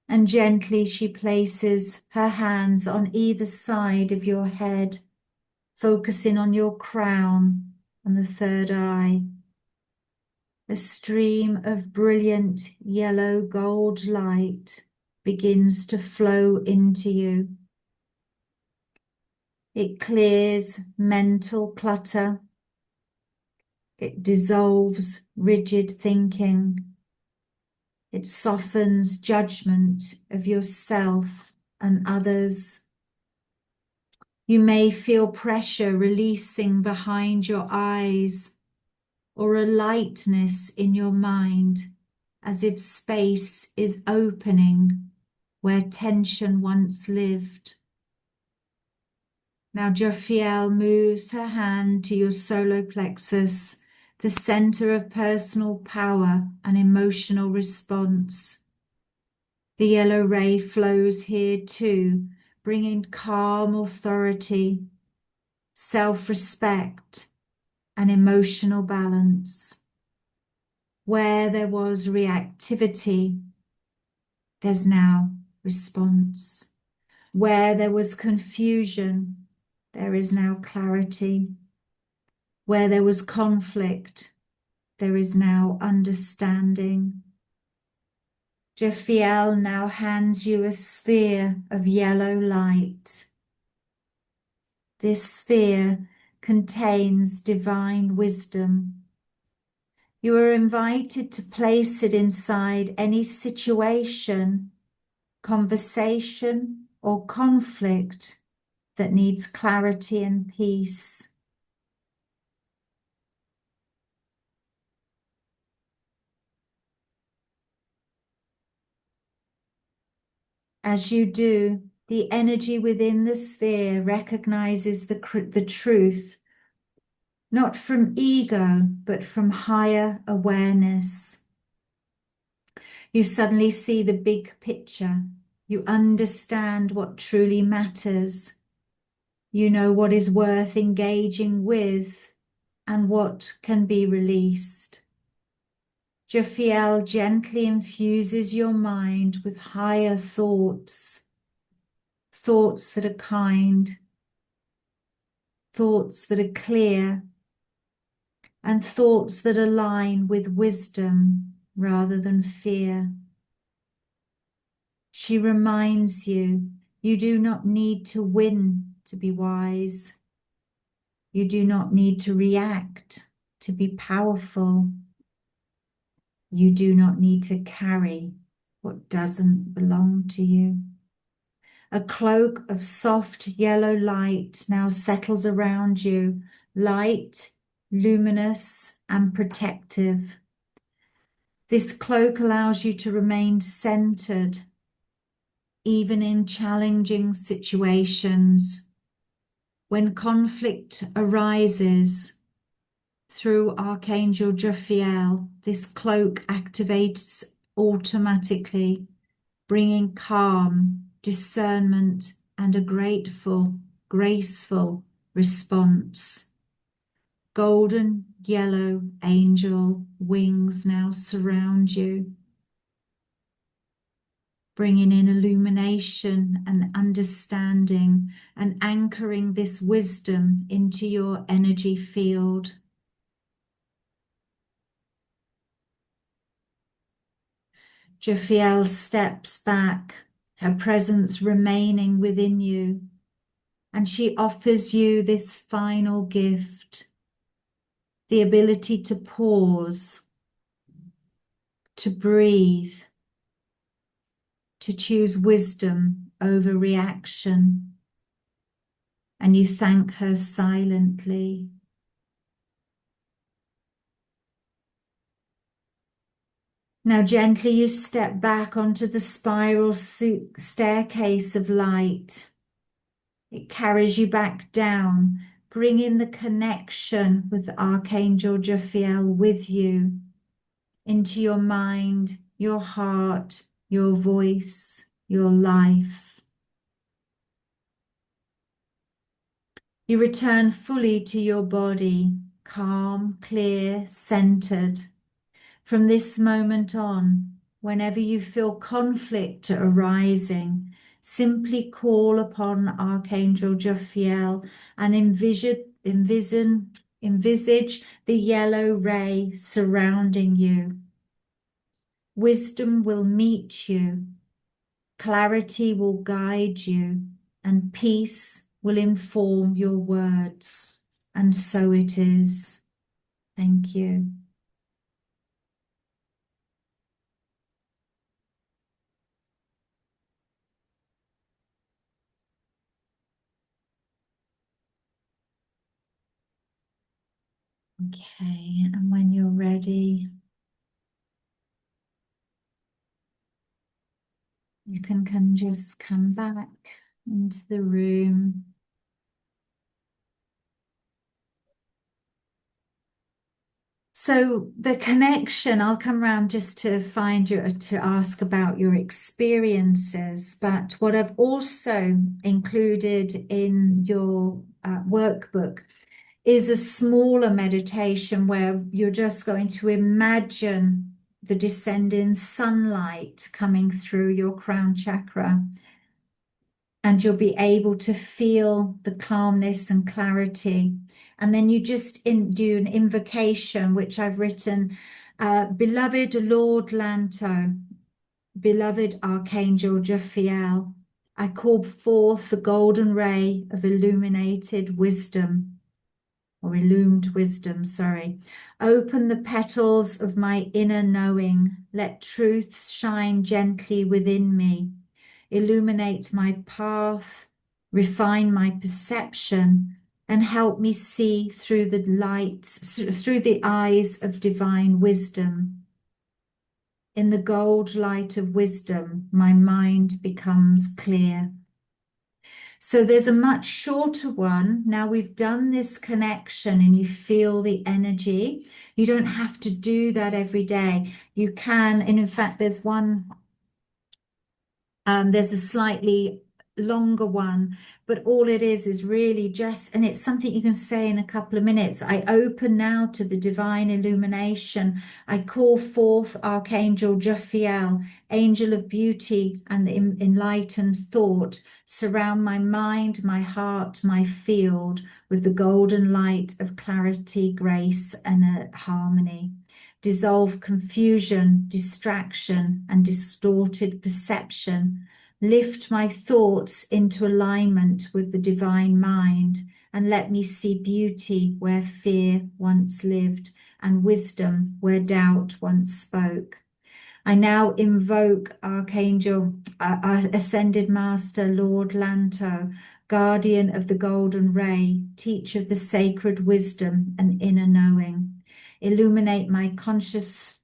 and gently she places her hands on either side of your head, focusing on your crown and the third eye. A stream of brilliant yellow gold light begins to flow into you. It clears mental clutter. It dissolves rigid thinking. It softens judgment of yourself and others. You may feel pressure releasing behind your eyes, or a lightness in your mind, as if space is opening where tension once lived. Now Jophiel moves her hand to your solar plexus, the center of personal power and emotional response. The yellow ray flows here too, bringing calm authority, self-respect, and emotional balance. Where there was reactivity, there's now response. Where there was confusion, there is now clarity. Where there was conflict, there is now understanding. Jophiel now hands you a sphere of yellow light. This sphere contains divine wisdom. You are invited to place it inside any situation, conversation, or conflict that needs clarity and peace. As you do, the energy within the sphere recognizes the truth, not from ego, but from higher awareness. You suddenly see the big picture. You understand what truly matters. You know what is worth engaging with and what can be released. Jophiel gently infuses your mind with higher thoughts, thoughts that are kind, thoughts that are clear, and thoughts that align with wisdom rather than fear. She reminds you, you do not need to win to be wise. You do not need to react to be powerful. You do not need to carry what doesn't belong to you. A cloak of soft yellow light now settles around you, light, luminous, and protective. This cloak allows you to remain centered, even in challenging situations. When conflict arises, through Archangel Jophiel. This cloak activates automatically, bringing calm, discernment, and a grateful, graceful response. Golden yellow angel wings now surround you, bringing in illumination and understanding and anchoring this wisdom into your energy field. Jophiel steps back, her presence remaining within you, and she offers you this final gift, the ability to pause, to breathe, to choose wisdom over reaction. And you thank her silently. Now gently you step back onto the spiral staircase of light. It carries you back down, bringing the connection with Archangel Jophiel with you into your mind, your heart, your voice, your life. You return fully to your body, calm, clear, centered. From this moment on, whenever you feel conflict arising, simply call upon Archangel Jophiel and envisage the yellow ray surrounding you. Wisdom will meet you, clarity will guide you, and peace will inform your words. And so it is. Thank you. Okay, and when you're ready, you can just come back into the room. So the connection, I'll come around just to find you, to ask about your experiences, but what I've also included in your workbook is a smaller meditation where you're just going to imagine the descending sunlight coming through your crown chakra. And you'll be able to feel the calmness and clarity. And then you just do an invocation, which I've written, beloved Lord Lanto, beloved Archangel Jophiel, I call forth the golden ray of illuminated wisdom, or illumined wisdom, sorry. Open the petals of my inner knowing. Let truth shine gently within me. Illuminate my path, refine my perception, and help me see through the light, through the eyes of divine wisdom. In the gold light of wisdom, my mind becomes clear. So there's a much shorter one. Now we've done this connection and you feel the energy. You don't have to do that every day. You can, and in fact, there's one, there's a slightly longer one, but all it is really just, and it's something you can say in a couple of minutes. I open now to the divine illumination. I call forth Archangel Jophiel, angel of beauty and enlightened thought. Surround my mind, my heart, my field with the golden light of clarity, grace, and harmony. Dissolve confusion, distraction, and distorted perception. Lift my thoughts into alignment with the divine mind, and let me see beauty where fear once lived, and wisdom where doubt once spoke. I now invoke Archangel, Ascended Master, Lord Lanto, guardian of the golden ray, teacher of the sacred wisdom and inner knowing. Illuminate my consciousness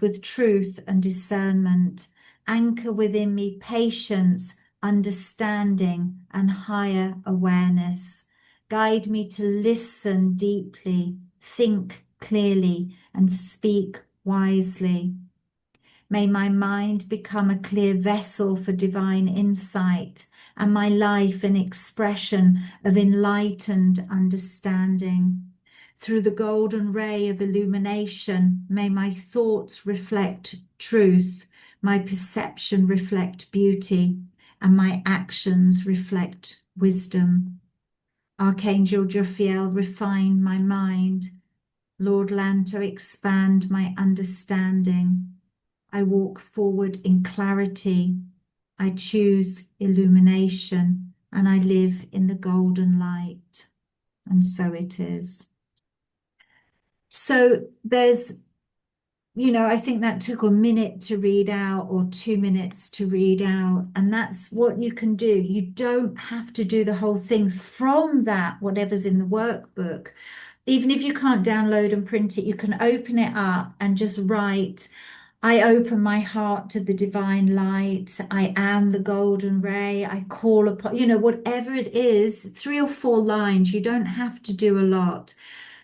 with truth and discernment. Anchor within me patience, understanding, and higher awareness. Guide me to listen deeply, think clearly, and speak wisely. May my mind become a clear vessel for divine insight, and my life an expression of enlightened understanding. Through the golden ray of illumination, may my thoughts reflect truth, my perception reflect beauty, and my actions reflect wisdom. Archangel Jophiel, refine my mind. Lord Lanto, expand my understanding. I walk forward in clarity. I choose illumination, and I live in the golden light. And so it is. So there's, I think that took a minute to read out or 2 minutes to read out. And that's what you can do. You don't have to do the whole thing from that, whatever's in the workbook. Even if you can't download and print it, you can open it up and just write, I open my heart to the divine light. I am the golden ray. I call upon, whatever it is, 3 or 4 lines. You don't have to do a lot.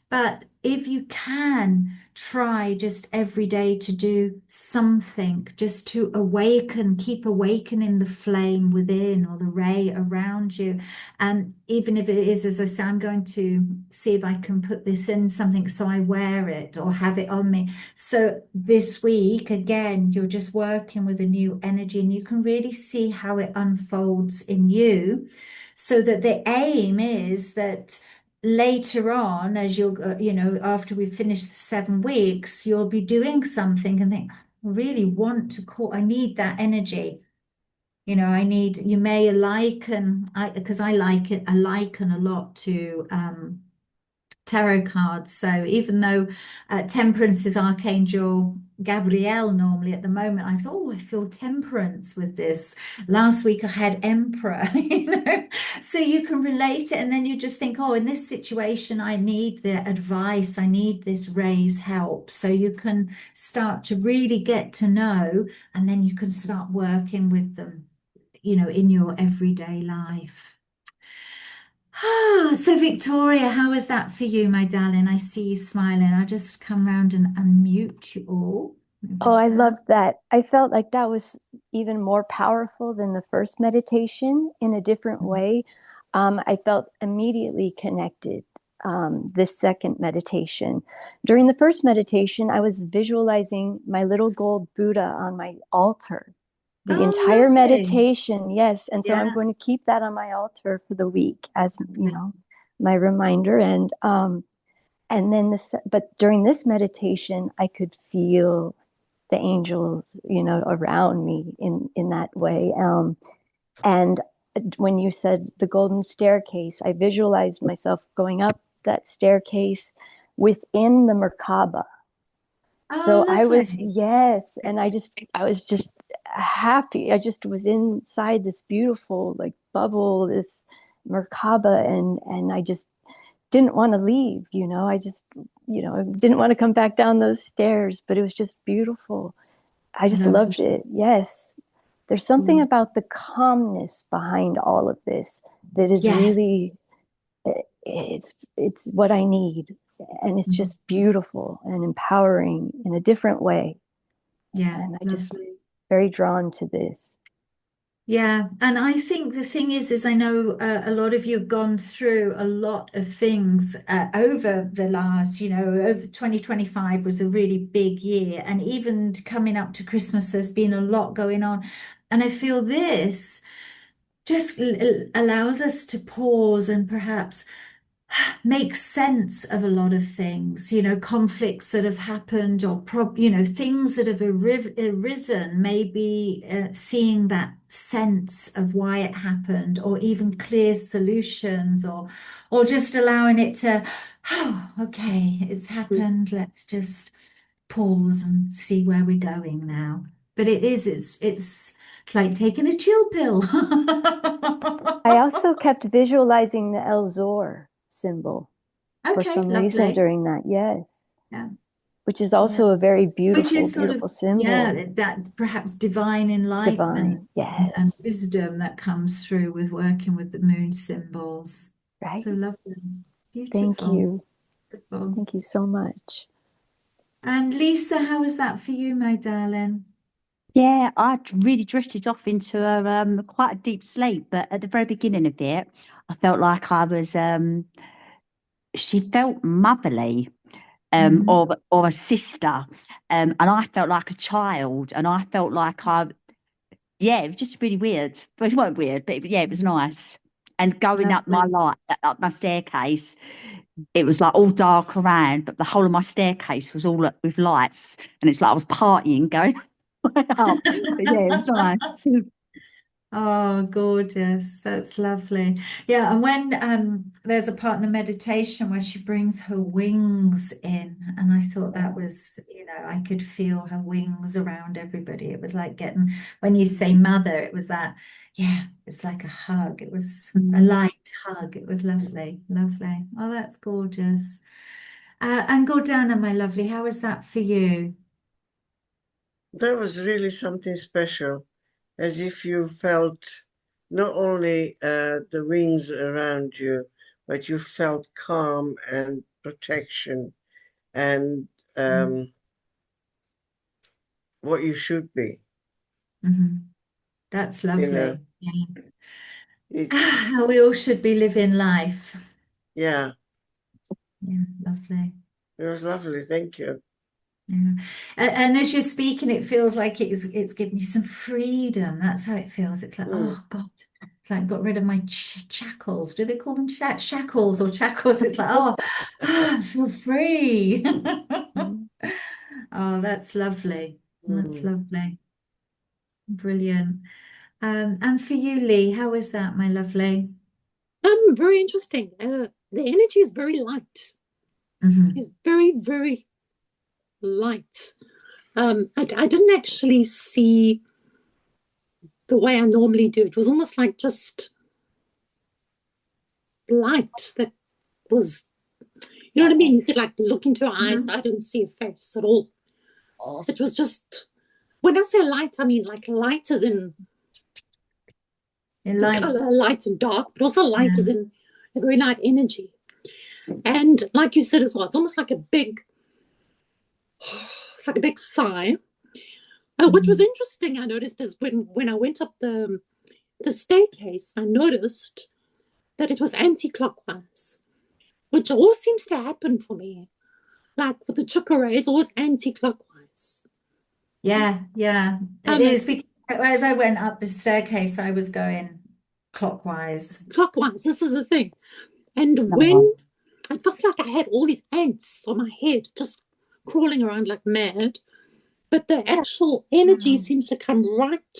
But if you can, try just every day to do something, just to awaken, keep awakening the flame within or the ray around you. And even if it is, as I say, I'm going to see if I can put this in something so I wear it or have it on me. So this week, again, you're just working with a new energy, and you can really see how it unfolds in you. So that the aim is that later on, as you'll, after we've finished the 7 weeks, you'll be doing something and think, I really want to call, I need that energy. You may liken, because I like it, I liken a lot to tarot cards. So even though temperance is Archangel Gabriel normally, at the moment I thought, oh, I feel temperance with this. Last week I had Emperor, so you can relate it, and then you just think, oh, in this situation I need the advice, I need this Ray's help. So you can start to really get to know, and then you can start working with them, in your everyday life. So Victoria, how was that for you, my darling? I see you smiling. I'll just come round and unmute you all. Oh, I loved that. I felt like that was even more powerful than the first meditation in a different way. I felt immediately connected this second meditation. During the first meditation, I was visualizing my little gold Buddha on my altar. The entire lovely. meditation, yes. And so I'm Yeah. going to keep that on my altar for the week as, my reminder. And then but during this meditation, I could feel the angels, around me in that way. And when you said the golden staircase, I visualized myself going up that staircase within the Merkaba. So I was, Lovely. yes, and I was just happy. I just was inside this beautiful like bubble, this Merkaba, and I just didn't want to leave, I just, I didn't want to come back down those stairs, but it was just beautiful. I just loved it. Yes. There's something about the calmness behind all of this that is really, it's what I need. And it's just beautiful and empowering in a different way. Yeah. And I just very drawn to this. Yeah, and I think the thing is I know a lot of you have gone through a lot of things over the last, over 2025 was a really big year, and even coming up to Christmas, there's been a lot going on, and I feel this just allows us to pause and perhaps make sense of a lot of things, conflicts that have happened, or things that have arisen, maybe seeing that sense of why it happened, or even clear solutions, or just allowing it to, oh, okay, it's happened. Let's just pause and see where we're going now. But it's like taking a chill pill. I also kept visualizing the El Zor symbol for Okay, some reason lovely. during that. Yes. Yeah. Which is also a very Which beautiful, is sort of, beautiful symbol. that perhaps divine enlightenment Divine, yes. and wisdom that comes through with working with the moon symbols. Right. So lovely. Thank Beautiful. you. Beautiful. Thank you so much. And Lisa, how was that for you, my darling? Yeah, I really drifted off into a quite a deep sleep, but at the very beginning of it, I felt like I was she felt motherly, Mhm. or a sister, and I felt like a child, and I felt like yeah, it was just really weird. But it wasn't weird, but yeah, it was nice. And going up Lovely. up my staircase, it was like all dark around, but the whole of my staircase was all up with lights, and it's like I was partying going way up. But yeah, it was nice. Oh, gorgeous. That's lovely. Yeah, and when there's a part in the meditation where she brings her wings in, and I thought that was, I could feel her wings around everybody. It was like getting, when you say mother, it was that, yeah, it's like a hug. It was a light hug. It was lovely, lovely. Oh, that's gorgeous. And Gordana, my lovely, how was that for you? That was really something special, as if you felt not only the wings around you, but you felt calm and protection and what you should be. Mhm. That's You know, lovely. Yeah. it's, How we all should be living life. yeah, Yeah, lovely. it was lovely. Thank you. Yeah. And as you're speaking, it feels like it's giving you some freedom. That's how it feels. It's like, Mm, oh God, it's like got rid of my shackles. Do they call them shackles or shackles? It's like, oh, I feel free. Oh, that's lovely. That's mm. lovely. Brilliant. And for you, Lee, how is that, my lovely? Very interesting. The energy is very light. Mhm. It's very, very light. I didn't actually see the way I normally do. It was almost like just light that was, you know what I mean? You said like look into her eyes. I didn't see a face at all. It was just, when I say light, I mean like light as in In the light. color light and dark, but also light Yeah. as in a very light energy. And like you said as well, it's almost like it's like a big sigh. What was interesting, I noticed, is when I went up the staircase, I noticed that it was anti-clockwise, which always seems to happen for me. Like with the chakra, it's always anti-clockwise. Yeah, yeah, it is because as I went up the staircase, I was going clockwise. Clockwise, this is the thing. And when I felt like I had all these ants on my head just crawling around like mad, but the actual energy Wow. seems to come right,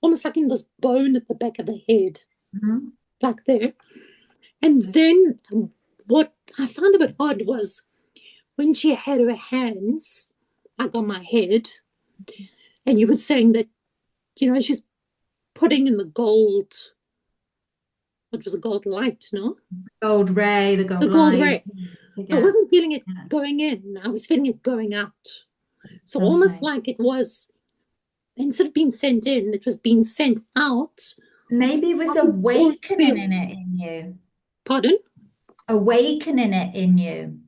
almost like in this bone at the back of the head, Mhm. like there. And then what I found a bit odd was when she had her hands like on my head, and you were saying that, she's putting in the gold, what was a gold light, no? Gold ray, the gold The gold light. ray. I Yeah, wasn't feeling it yeah, going in, I was feeling it going out. So almost lovely. like it was, instead of being sent in, it was being sent out. Maybe it was I could always awakening feel, in it in you, pardon? awakening it in you,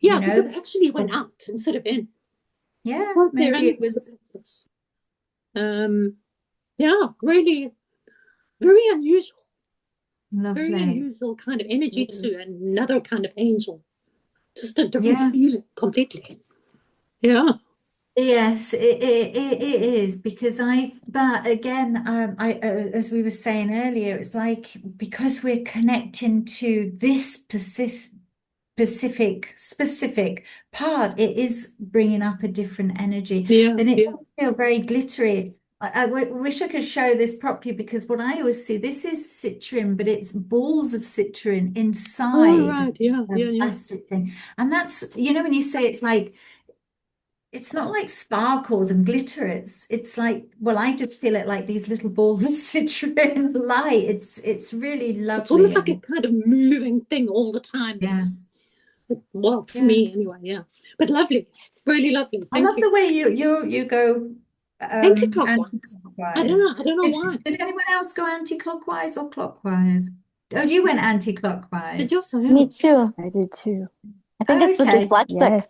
Yeah, you because it know? actually went out instead of in. Yeah, Right there maybe in it the solar was plexus. Yeah, really very lovely. unusual kind of energy too, and another kind of angel. Just a different Yeah. feeling completely. Yeah. Yes, it is because but again, as we were saying earlier, it's like because we're connecting to this specific part, it is bringing up a different energy, Yeah. and it Yeah. does feel very glittery. Wish I could show this properly because what I always see, this is citrine, but it's balls of citrine All inside right. Yeah. a Yeah. Yeah. plastic thing, and that's when you say it's like. It's not like sparkles and glitter. It's like, well, I just feel it like these little balls of citrine light. It's really It's almost lovely like a and kind of moving thing all the time. yeah, Well, for yeah. me anyway. Yeah. But lovely. Really lovely. I Thank love you. the way you go Anti-clockwise. I don't anti-clockwise. know. I don't know Did, why. did anyone else go anti-clockwise or clockwise? Oh, you went Did anti-clockwise. you also? Me too. I did too. I think it's the Okay. dyslexic. Yes.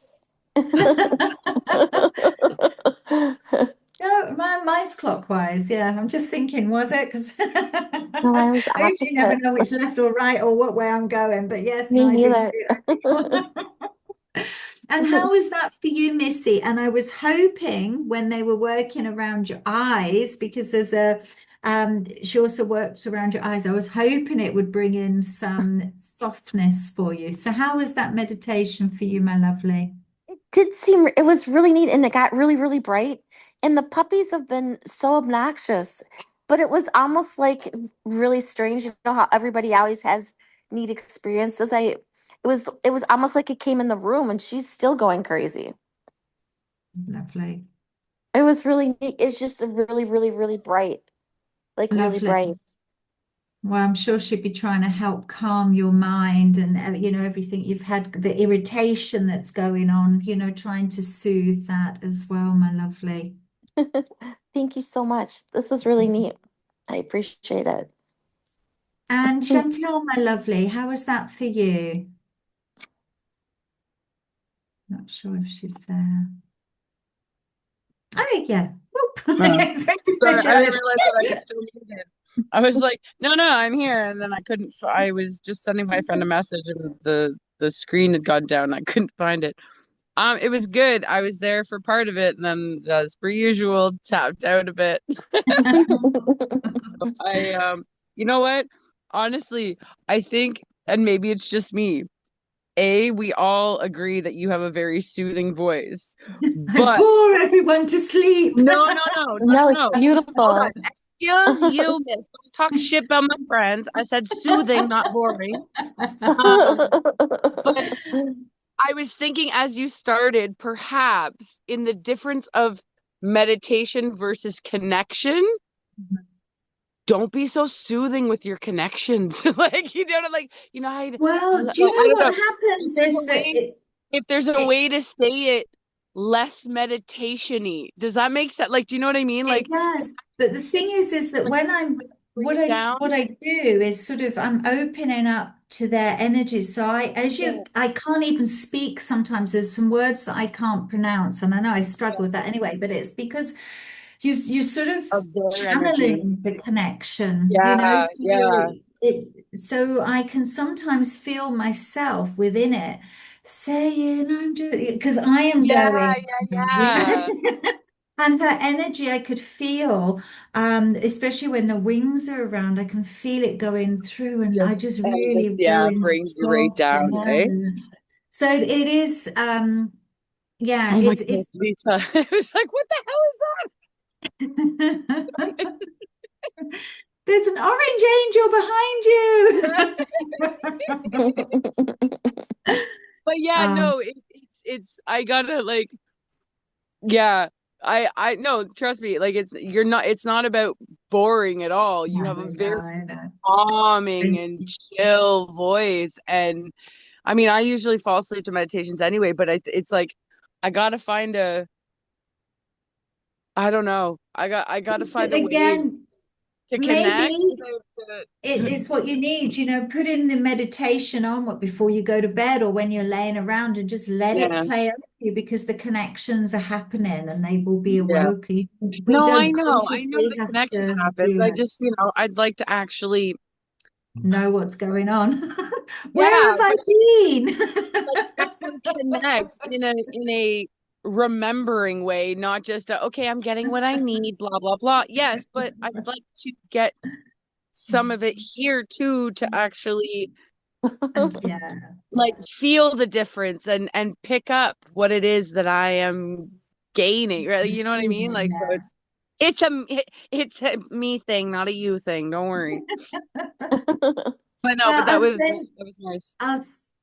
No, mine's clockwise. Yeah, I'm just thinking, was it? Because No, I was I usually never opposite. know which left or right or what way I'm going. But yes, no, Me I did neither. do. And how was that for you, Missy? And I was hoping when they were working around your eyes, because there's she also works around your eyes. I was hoping it would bring in some softness for you. So how was that meditation for you, my lovely? It did seem, it was really neat and it got really, really bright. And the puppies have been so obnoxious, but it was almost like really strange. You know how everybody always has neat experiences. It was almost like it came in the room and she's still going crazy. Lovely. It was really neat. It's just a really, really, really bright, like really Lovely. bright. Well, I'm sure she'd be trying to help calm your mind and everything you've had, the irritation that's going on, trying to soothe that as well, my lovely. Thank you so much. This is really neat. I appreciate it. And Chantel, my lovely, how was that for you? Not sure if she's there. Oh, yeah. Whoop. Oh. Exactly. Sorry, I didn't Alice. realize that I could still mute it. I was like, no, no, I'm here, and then I couldn't. I was just sending my friend a message, and the screen had gone down. I couldn't find it. It was good. I was there for part of it, and then, as per usual, tapped out a bit. I you know what? Honestly, I think, and maybe it's just me. We all agree that you have a very soothing voice, I but bore everyone to sleep. No, it's no. Hold beautiful. on. Excuse you, miss. Don't talk shit about my friends. I said soothing, not boring. But I was thinking as you started, perhaps in the difference of meditation versus connection, don't be so soothing with your connections. Like you don't like, how Well, like, do you I know don't what know. If happens there's is a that way, if there's a it way to say it less meditation-y, does that make sense? Like, do you know what I mean? It Like, does. But the thing is that like when I'm bring it down. what I do is sort of I'm opening up to their energies. So Yeah. I can't even speak sometimes. There's some words that I can't pronounce, and I know I struggle with that anyway, but it's because you sort of Of their energy. channeling the connection, Yeah, so yeah. so I can sometimes feel myself within it saying I'm just because I am Yeah, going, yeah, yeah. and her energy I could feel, especially when the wings are around, I can feel it going through, and I just Just really yeah, going brings you right soft down, eh? and so it is, yeah, Oh my it's goodness, Lisa. I was like, what the hell there's an orange angel behind you. But yeah, Um, no, it's I gotta like yeah. I no, trust me, like it's not about boring at all. You no, have a very no, no. calming Thank and you. chill voice. And I mean, I usually fall asleep to meditations anyway, but it's like I gotta find I don't know. I gotta find a way Again, to connect maybe without it's what you need, put in the meditation on before you go to bed or when you're laying around and just let it yeah, play over you because the connections are happening and they will be yeah. awoke. We No, don't I know consciously the have connection to happens. do I it, just, I'd like to actually, know what's going on. Where yeah, have I but like been? actually connect in a remembering way, not just okay, I'm getting what I need, blah blah blah. Yes, but I'd like to get some of it here too to actually Yeah. like feel the difference and pick up what it is that I am gaining, right? You know what I mean? Like so Yeah. it's a me thing, not a you thing. Don't worry. But no, but Well, that was nice.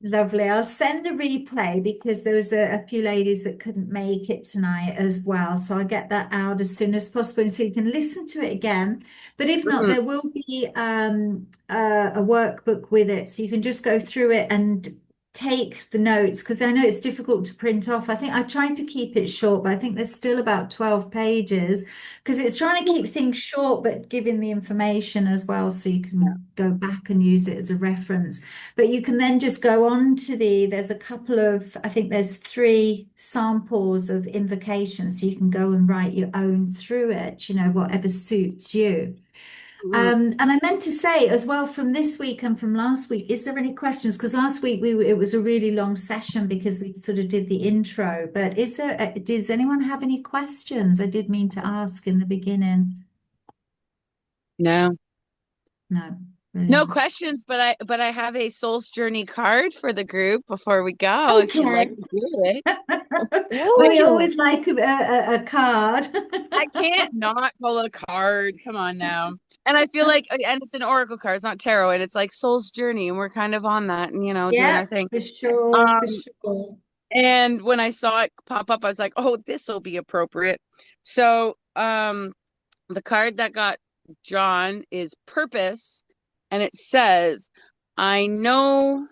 lovely. I'll send the replay because there was a few ladies that couldn't make it tonight as well. So I'll get that out as soon as possible so you can listen to it again. But if not, Mhm. there will be a workbook with it. So you can just go through it and take the notes because I know it's difficult to print off. I think I tried to keep it short, but I think there's still about 12 pages because it's trying to keep things short but giving the information as well so you Yeah. can go back and use it as a reference. But you can then just go on to there's a couple of, I think there's 3 samples of invocations so you can go and write your own through it, whatever suits you. And I meant to say as well from this week and from last week, is there any questions? Because last week it was a really long session because we sort of did the intro. But does anyone have any questions? I did mean to ask in the beginning. No. No, No brilliant. questions, but I have a Soul's Journey card for the group before we go, if you'd like Okay. to do it. We Oh, always like a card. I can't not pull a card. Come on now. And I feel like, and it's an oracle card, it's not tarot, and it's like Soul's Journey, and we're kind of on that and doing Yeah, our thing. for sure, for Um, sure. and when I saw it pop up, I was like, oh, this will be appropriate. So, the card that got John is Purpose, and it says, I know,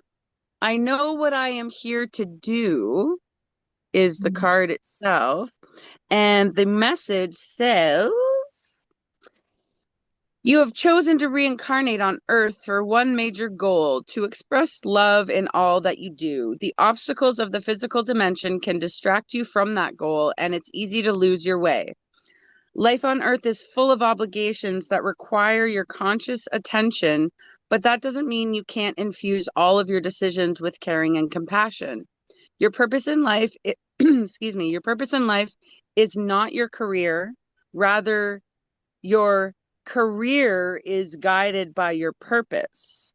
I know what I am here to do, is the card itself. And the message says, you have chosen to reincarnate on Earth for one major goal, to express love in all that you do. The obstacles of the physical dimension can distract you from that goal, and it's easy to lose your way. Life on Earth is full of obligations that require your conscious attention, but that doesn't mean you can't infuse all of your decisions with caring and compassion. Your purpose in life, excuse me, your purpose in life is not your career. Rather, your career is guided by your purpose.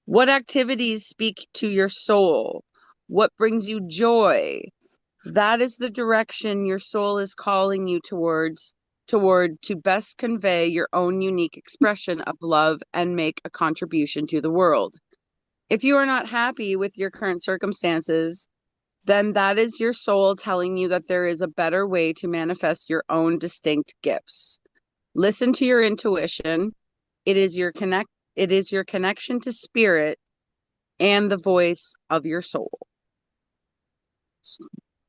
What activities speak to your soul? What brings you joy? That is the direction your soul is calling you toward to best convey your own unique expression of love and make a contribution to the world. If you are not happy with your current circumstances, then that is your soul telling you that there is a better way to manifest your own distinct gifts. Listen to your intuition. It is your connection to spirit and the voice of your soul.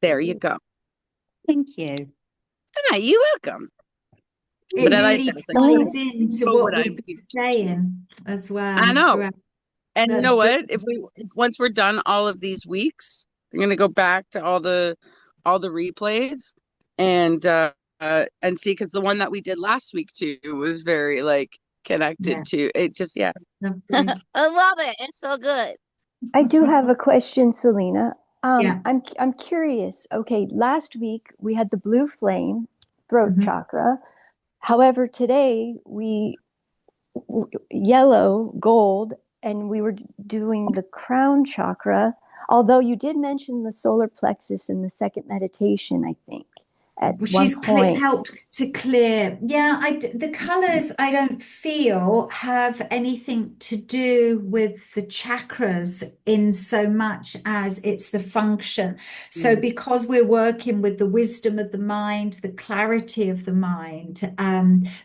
There you go. thank you. Ah, you're welcome. It But I like really that. It's like, ties into know what what we've I'm been here to do. saying as I well know. throughout. And you That's know brilliant. what? If once we're done all of these weeks, I'm gonna go back to all the replays and see, because the one that we did last week too was very like Yeah, connected to it. Just yeah. lovely. I love it. It's so good. I do have a question, Selena. Yeah. I'm curious. Okay, last week we had the blue flame, throat Mhm. chakra. However, today yellow, gold, and we were doing the crown chakra. Although you did mention the solar plexus in the second meditation, I think, at Well, one she's point. helped to clear. Yeah, the colors I don't feel have anything to do with the chakras in so much as it's the function. So because we're working with the wisdom of the mind, the clarity of the mind.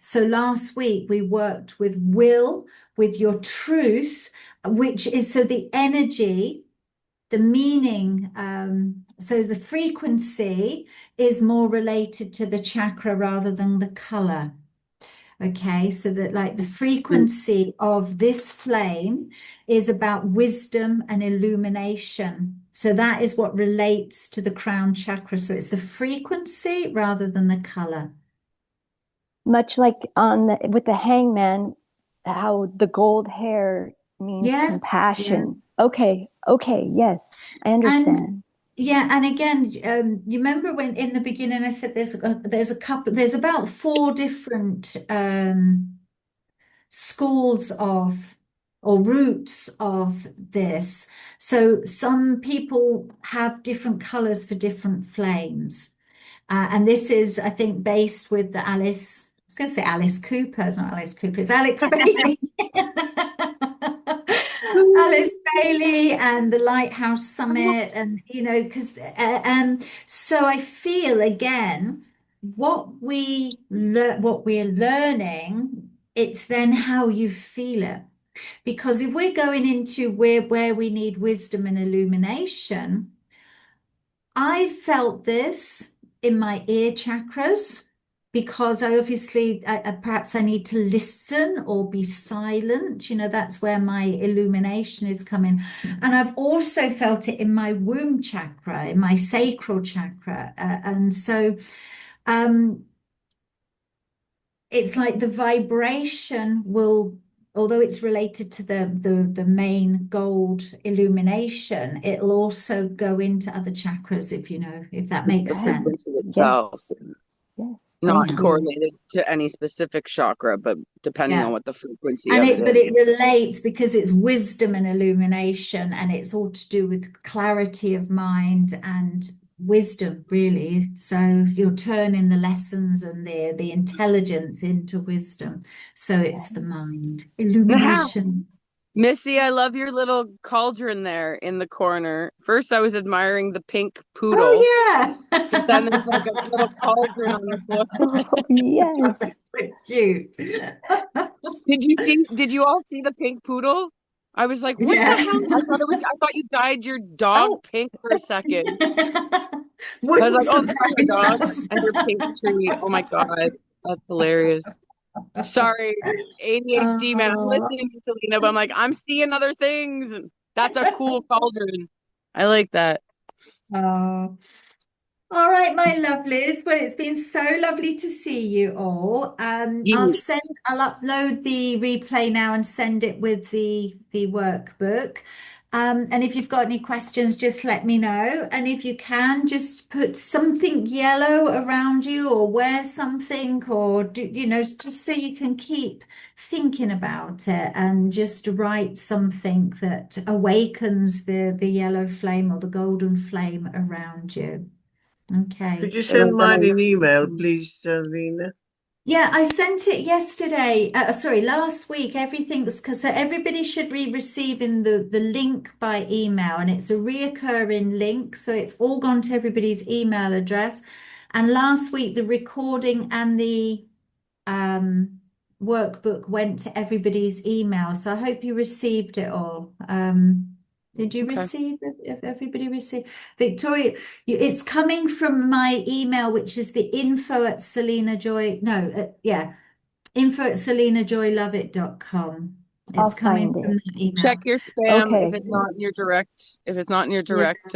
So last week we worked with will, with your truth, which is so the energy, the meaning, so the frequency is more related to the chakra rather than the color. Okay, so that like the frequency of this flame is about wisdom and illumination. So that is what relates to the crown chakra. So it's the frequency rather than the color. Much like with the hangman, how the gold hair means Yeah, yeah. compassion. Okay, okay, yes, I And understand. yeah, and again, you remember when in the beginning I said there's about 4 different schools of or roots of this. So some people have different colors for different flames. And this is, I think, based with the Alice, I was going to say Alice Cooper. It's not Alice Cooper, it's Alex Bailey. Alice Bailey and the Lighthouse Summit, and because so I feel again what we're learning, it's then how you feel it. Because if we're going into where we need wisdom and illumination, I felt this in my ear chakras because perhaps I need to listen or be silent. You know, that's where my illumination is coming. And I've also felt it in my womb chakra, in my sacral chakra. And so it's like the vibration will, although it's related to the main gold illumination, it'll also go into other chakras, if that It's makes the Okay. sense. frequency itself, Yes. Yes. not Thank you. correlated to any specific chakra, but depending on Yeah. what the frequency of it But is. it relates because it's wisdom and illumination, and it's all to do with clarity of mind and wisdom, really. So you're turning the lessons and the intelligence into wisdom. So it's the mind, illumination. Missy, I love your little cauldron there in the corner. First, I was admiring the pink poodle, Oh but then there's like a yeah. little cauldron on the floor. Oh, yes. So cute. Did you all see the pink poodle? I was like, what the Yeah. hell? I thought you dyed your dog Oh, pink for a second. I was Wouldn't like, oh, that's my surprise dog us. and your pink tree. Oh my God. That's hilarious. Sorry, ADHD man. I'm Oh, listening to Selena, but I'm like, I'm seeing other things. That's a cool cauldron. I like that. oh. All right, my lovelies. Well, it's been so lovely to see you all. You. I'll upload the replay now and send it with the workbook. And if you've got any questions, just let me know. And if you can, just put something yellow around you or wear something or just so you can keep thinking about it and just write something that awakens the yellow flame or the golden flame around you. Okay. Could you send mine an email, please, Lena? Yeah, I sent it yesterday. Sorry, last week. Everything's because everybody should be receiving the link by email, and it's a reoccurring link, so it's all gone to everybody's email address. And last week, the recording and the workbook went to everybody's email. So I hope you received it all. Did you Okay. receive it? If everybody received? Victoria, it's coming from my email, which is the info at Selena Joy. No, info at SelenaJoyLoveit.com. I'll It's coming find from it. that email. Check your spam if Okay. it's not in your direct, if it's not in your Yeah. direct,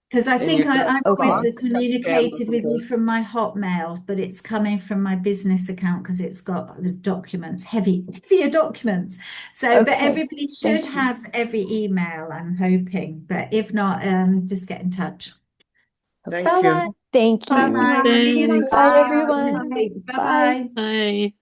Because I in your think direct I've always Okay. box. Check spam communicated doesn't with you go. from my Hotmail, but it's coming from my business account because it's got the documents, heavier documents. So, but Okay. everybody should Thank you. have every email, I'm hoping. But if not, just get in touch. Thank you. Bye-bye. Thank you. Bye-bye. See you Thanks. Bye, next everyone. week. Bye. Bye-bye. Bye.